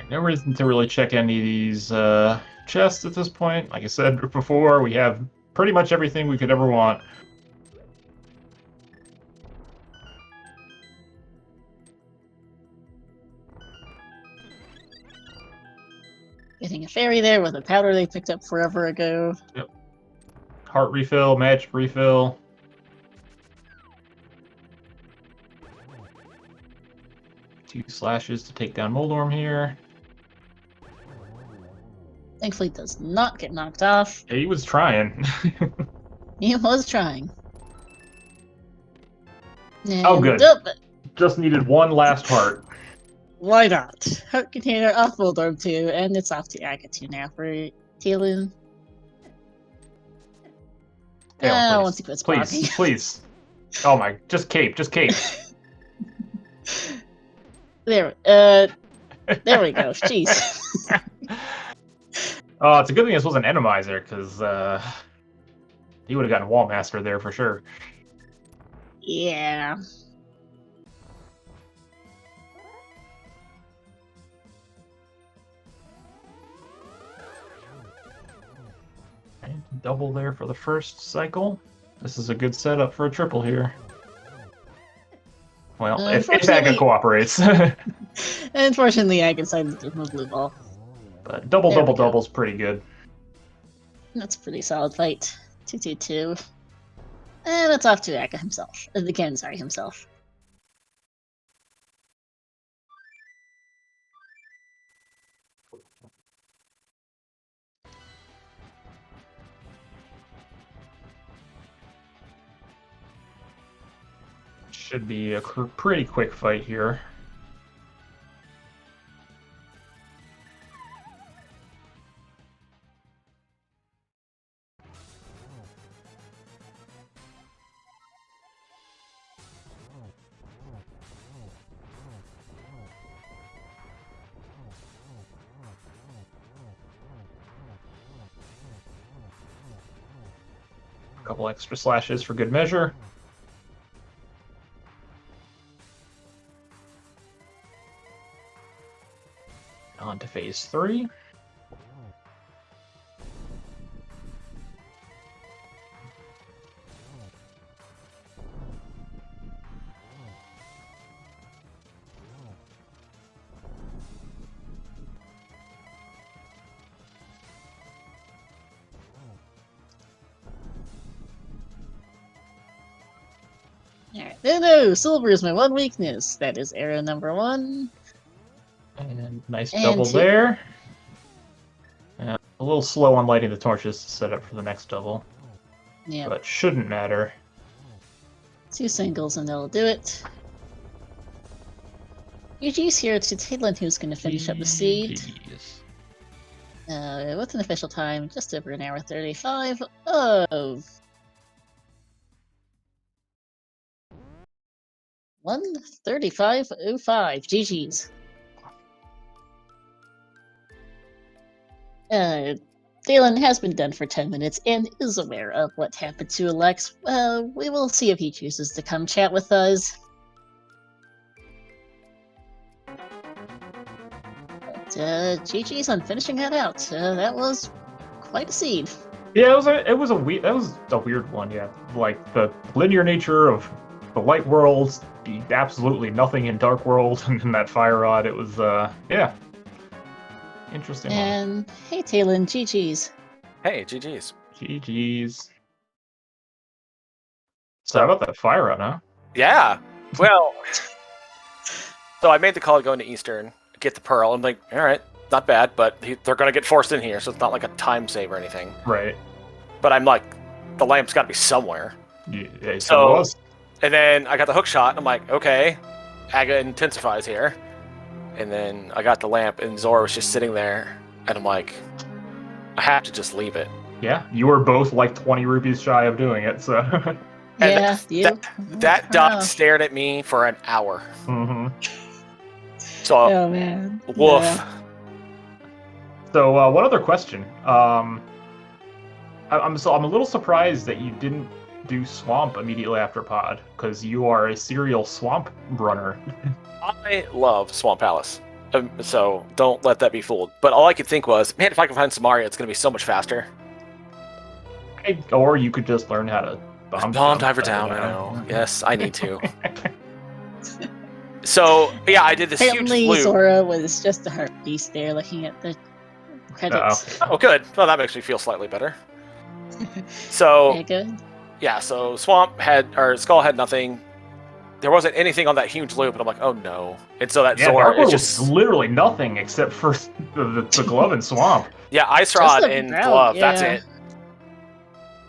No reason to really check any of these chests at this point. Like I said before, we have pretty much everything we could ever want. Getting a fairy there with a powder they picked up forever ago. Yep. Heart refill, magic refill. Two slashes to take down Moldorm here. Thankfully does not get knocked off. Yeah, he was trying. He was trying. And Oh, good. Just needed one last heart. Why not? Heart container off Moldorm 2, and it's off to Agatu now for Talon. Once he quits blocking. Please. Oh my, just cape. There we go. Jeez. Oh, it's a good thing this wasn't Randomizer, because he would have gotten Wallmaster there for sure. Yeah. And double there for the first cycle. This is a good setup for a triple here. Well, if Aga cooperates. Unfortunately, Aga decided to give him a blue ball. But double's pretty good. That's a pretty solid fight. 2-2-2. And it's off to Aga himself. Again, sorry, himself. Should be a pretty quick fight here. A couple extra slashes for good measure. On to phase 3. Alright. No, silver is my one weakness. That is arrow number 1. And nice And double 2. there. A little slow on lighting the torches to set up for the next double. Yeah. But shouldn't matter. 2 singles and that'll do it. GG's here to Talon, who's going to finish up the seed. With an official time, just over an hour 35 of 1:35:05. GG's. Dalen has been done for 10 minutes and is aware of what happened to Alex. We will see if he chooses to come chat with us. But, GG's on finishing that out. That was quite a seed. Yeah, it was a weird one. Yeah, like the linear nature of the light world, absolutely nothing in dark world, and then that fire rod. It was yeah, interesting. And hey, Talon, GG's. Hey, GG's. GG's. So how about that fire rod, huh? Yeah. Well, so I made the call to go into Eastern, get the pearl. I'm like, all right, not bad, but they're going to get forced in here, so it's not like a time save or anything. Right. But I'm like, the lamp's got to be somewhere. Yeah, So it was. And then I got the hook shot. I'm like, okay, Aga intensifies here. And then I got the lamp, and Zora was just sitting there, and I'm like, I have to just leave it. Yeah, you were both like 20 rupees shy of doing it, so. Yeah, that dot stared at me for an hour. Mm-hmm. So, oh man. woof. Yeah. So, one other question. I'm a little surprised that you didn't do Swamp immediately after Pod, because you are a serial Swamp runner. I love Swamp Palace, so don't let that be fooled. But all I could think was, man, if I can find Samaria, it's going to be so much faster. Or you could just learn how to bomb diver down. I know. Yes, I need to. So yeah, I did this Apparently, huge loop. Zora was just a heart piece there, looking at the credits. Oh, good. Well, that makes me feel slightly better. So Yeah, good. yeah, so Skull had nothing. There wasn't anything on that huge loop, and I'm like, oh no. And so that Zora is just literally nothing except for the glove and Swamp. Yeah, Ice Just Rod the and ground, glove. yeah. That's it.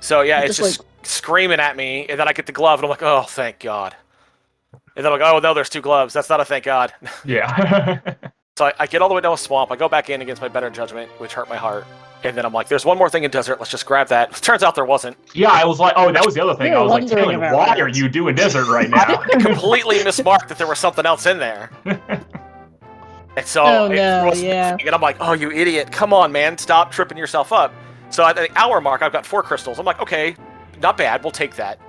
So yeah, it's Just, just screaming at me, and then I get the glove, and I'm like, oh, thank God. And then I'm like, oh no, there's 2 gloves. That's not a thank God. Yeah. So I get all the way down with Swamp. I go back in against my better judgment, which hurt my heart. And then I'm like, there's one more thing in Desert. Let's just grab that. Turns out there wasn't. Yeah, I was like, oh, that was the other thing. We I were was like, wondering Taylor, about why that. are you doing Desert right now? I completely mismarked that there was something else in there. And so Oh, it no, was- yeah. And I'm like, oh, you idiot. Come on, man. Stop tripping yourself up. So at the hour mark, I've got 4 crystals. I'm like, okay, not bad. We'll take that.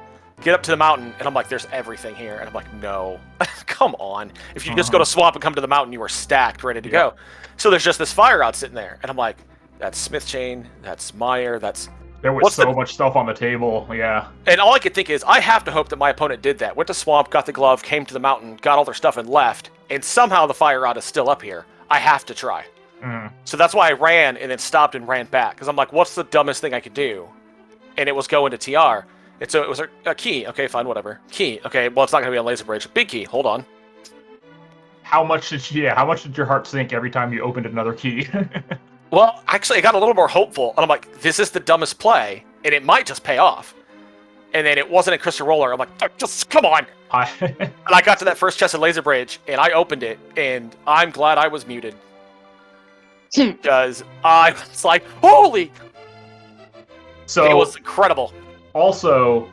Get up to the mountain, and I'm like, there's everything here. And I'm like, no. Come on. If you just go to Swamp and come to the mountain, you were stacked, ready to go. So there's just this fire rod sitting there. And I'm like, that's Smith Chain, that's Meyer, that's... There was so much stuff on the table, yeah. And all I could think is, I have to hope that my opponent did that. Went to Swamp, got the glove, came to the mountain, got all their stuff, and left. And somehow the fire rod is still up here. I have to try. So that's why I ran and then stopped and ran back. Because I'm like, what's the dumbest thing I could do? And it was go into TR. And so it was a key. Okay, fine, whatever. Key. Okay, well, it's not going to be on Laser Bridge. Big key. Hold on. How much did your heart sink every time you opened another key? Well, actually, I got a little more hopeful. And I'm like, this is the dumbest play. And it might just pay off. And then it wasn't a Crystal Roller. I'm like, just come on. And I got to that first chest of Laser Bridge, and I opened it. And I'm glad I was muted. Because I was like, holy! So it was incredible. Also,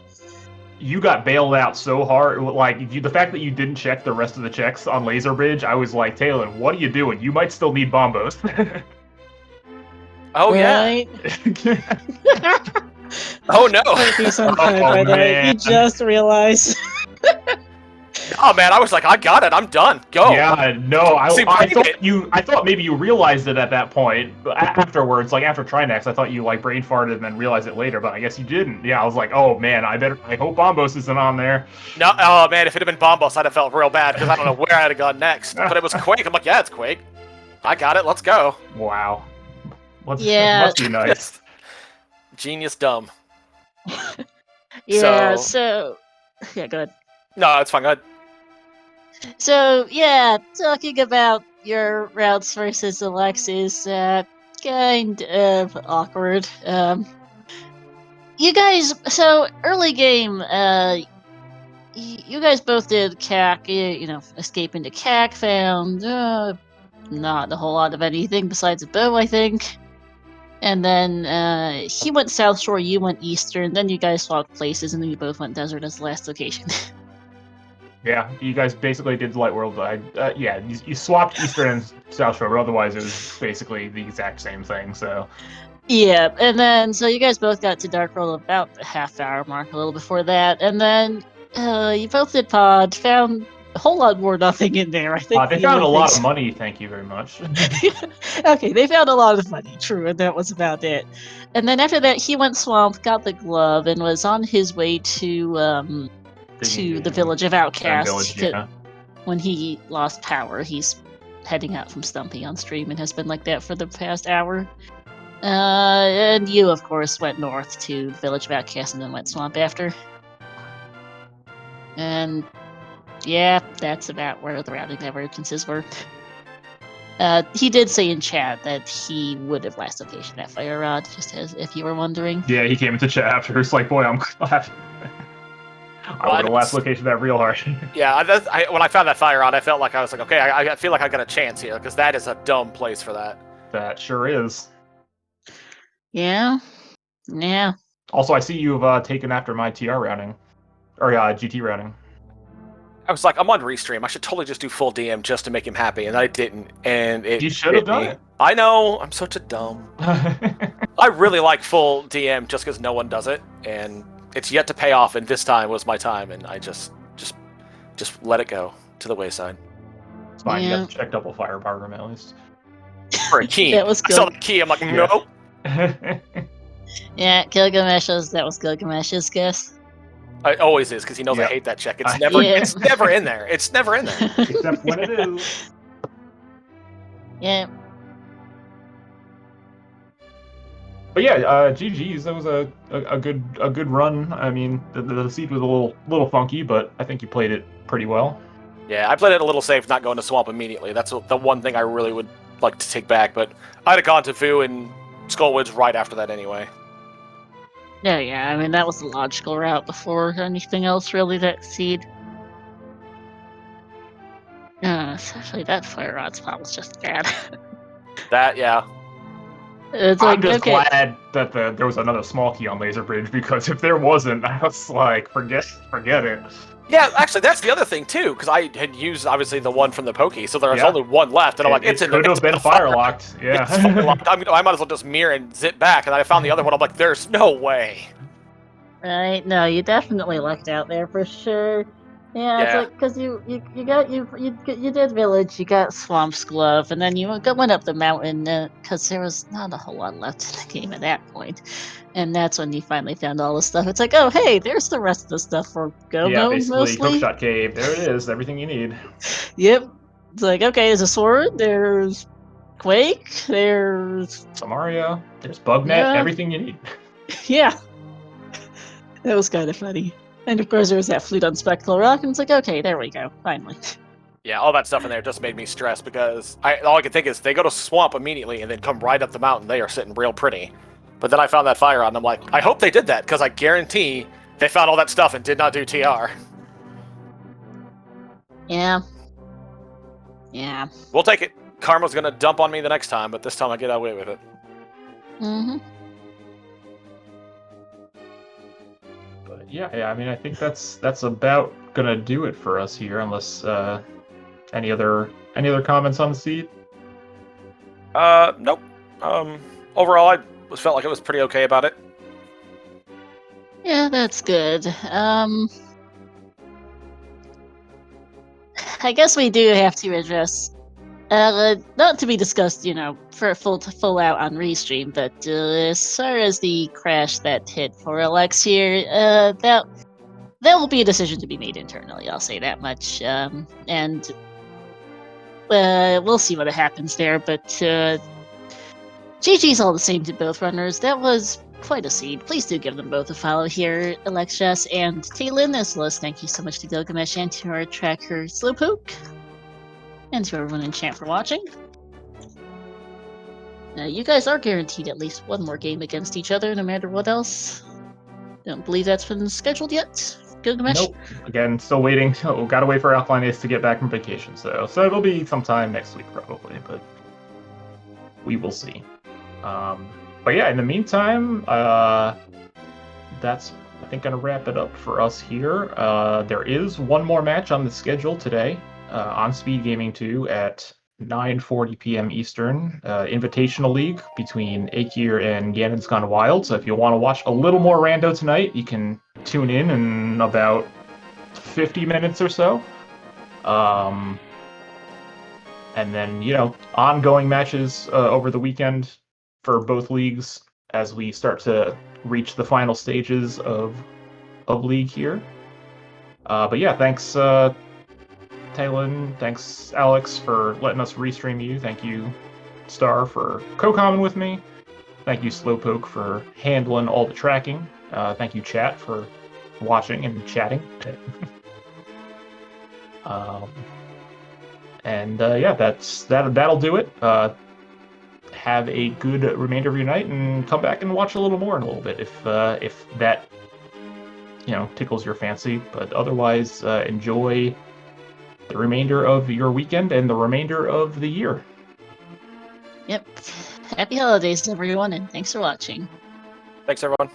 you got bailed out so hard. Like, the fact that you didn't check the rest of the checks on Laser Bridge, I was like, Taylor, what are you doing? You might still need bombos. Oh, Right? yeah. Oh, no. By the way, you just realized. Oh, man, I was like, I got it. I'm done. Go. Yeah, no, I See, thought maybe you realized it at that point. Afterwards, like after Trinex, I thought you like brain farted and then realized it later, but I guess you didn't. Yeah, I was like, oh man, I hope Bombos isn't on there. No, oh man, if it had been Bombos, I'd have felt real bad because I don't know where I'd have gone next. But it was Quake. I'm like, yeah, it's Quake. I got it. Let's go. Wow. Yeah. Must be nice. Genius dumb. Yeah, so... Yeah, go ahead. No, it's fine. Go ahead. So, yeah, talking about your routes versus Alex is kind of awkward. You guys, so early game, you guys both did CAC, escape into CAC, found not a whole lot of anything besides a bow, I think. And then he went South Shore, you went Eastern, then you guys swapped places, and then you both went Desert as the last location. Yeah, you guys basically did Light World. Yeah, you swapped Eastern and South Shore, but otherwise it was basically the exact same thing, so... Yeah, and then, so you guys both got to Dark World about the half-hour mark, a little before that, and then you both did Pod, found a whole lot more nothing in there, I think. They found a lot of money, thank you very much. Okay, they found a lot of money, true, and that was about it. And then after that, he went Swamp, got the glove, and was on his way to the Village of Outcasts. Yeah. When he lost power, he's heading out from Stumpy on stream and has been like that for the past hour. And you, of course, went north to the Village of Outcasts and then went Swamp after. And yeah, that's about where the routing divergences were. He did say in chat that he would have last location at Fire Rod, just as if you were wondering. Yeah, he came into chat after. It's like, boy, I'm glad. I would have last location that real hard. Yeah, when I found that Fire Rod, I felt like I was like, okay, I feel like I got a chance here, because that is a dumb place for that. That sure is. Yeah. Yeah. Also, I see you've taken after my TR routing. Or GT routing. I was like, I'm on Restream. I should totally just do full DM just to make him happy, and I didn't. And you should have done it. I know. I'm such a dumb. I really like full DM just because no one does it, and it's yet to pay off. And this time was my time, and I just let it go to the wayside. It's fine. You got to check double fire program at least. For a key. That was good. I saw the key. I'm like, nope. Yeah, that was Gilgamesh's guess. It always is, because he knows I hate that check. It's never it's never in there. It's never in there. Except when it is. Yeah. But yeah, GG's. That was a good run. I mean, the seed was a little funky, but I think you played it pretty well. Yeah, I played it a little safe, not going to Swamp immediately. That's the one thing I really would like to take back, but I'd have gone to Vu and Skullwoods right after that anyway. Yeah, I mean, that was the logical route before anything else, really, that seed. Especially that Fire Rod spot was just bad. That, yeah. It's I'm just glad that there was another small key on Laser Bridge, because if there wasn't, I was like, forget it. Yeah, actually, that's the other thing, too, because I had used, obviously, the one from the Pokey, so there was only one left, and I'm like, it could have been fire-locked, yeah. I might as well just mirror and zip back, and then I found the other one, I'm like, there's no way. Right, no, you definitely lucked out there, for sure. Yeah, it's like, because you did Village, you got Swamp's Glove, and then you went up the mountain, because there was not a whole lot left in the game at that point. And that's when you finally found all the stuff. It's like, oh, hey, there's the rest of the stuff for Gobo, basically, mostly. Hookshot Cave, there it is, everything you need. Yep. It's like, okay, there's a sword, there's Quake, there's... Samaria, there's Bugnet, everything you need. Yeah. That was kind of funny. And of course, there was that flute on Spectral Rock, and it's like, okay, there we go, finally. Yeah, all that stuff in there just made me stressed, because all I could think is they go to Swamp immediately and then come right up the mountain. They are sitting real pretty. But then I found that Fire Rod, and I'm like, I hope they did that, because I guarantee they found all that stuff and did not do TR. Yeah. Yeah. We'll take it. Karma's going to dump on me the next time, but this time I get away with it. Mm-hmm. But yeah, I mean, I think that's about gonna do it for us here, unless any other comments on the seed? Nope. Overall, I felt like it was pretty okay about it. Yeah, that's good. I guess we do have to address, not to be discussed, for full out on Restream, but as far as the crash that hit for Alex here, that will be a decision to be made internally. I'll say that much, and we'll see what happens there. But GG's all the same to both runners. That was quite a seed. Please do give them both a follow here, Alexias and Taylin, as well as thank you so much to Gilgamesh and to our tracker Slowpoke, and to everyone in chat for watching. You guys are guaranteed at least one more game against each other, no matter what else. Don't believe that's been scheduled yet. Gilgamesh? Nope. Again, still waiting. Oh, gotta wait for Alkaline Ace to get back from vacation, so it'll be sometime next week probably, but we will see. But yeah, in the meantime, that's I think gonna wrap it up for us here. There is one more match on the schedule today on SpeedGaming 2 at 9:40 p.m. Eastern, Invitational League between Akir and Ganon's Gone Wild. So if you want to watch a little more rando tonight, you can tune in about 50 minutes or so. And then, ongoing matches over the weekend for both leagues as we start to reach the final stages of League here. But yeah, thanks Taylin, thanks Alex for letting us restream you. Thank you Star for co-commenting with me. Thank you Slowpoke for handling all the tracking. Thank you chat for watching and chatting. Yeah, that'll do it. Have a good remainder of your night and come back and watch a little more in a little bit if that tickles your fancy. But otherwise, enjoy the remainder of your weekend and the remainder of the year. Yep. Happy holidays, everyone, and thanks for watching. Thanks, everyone.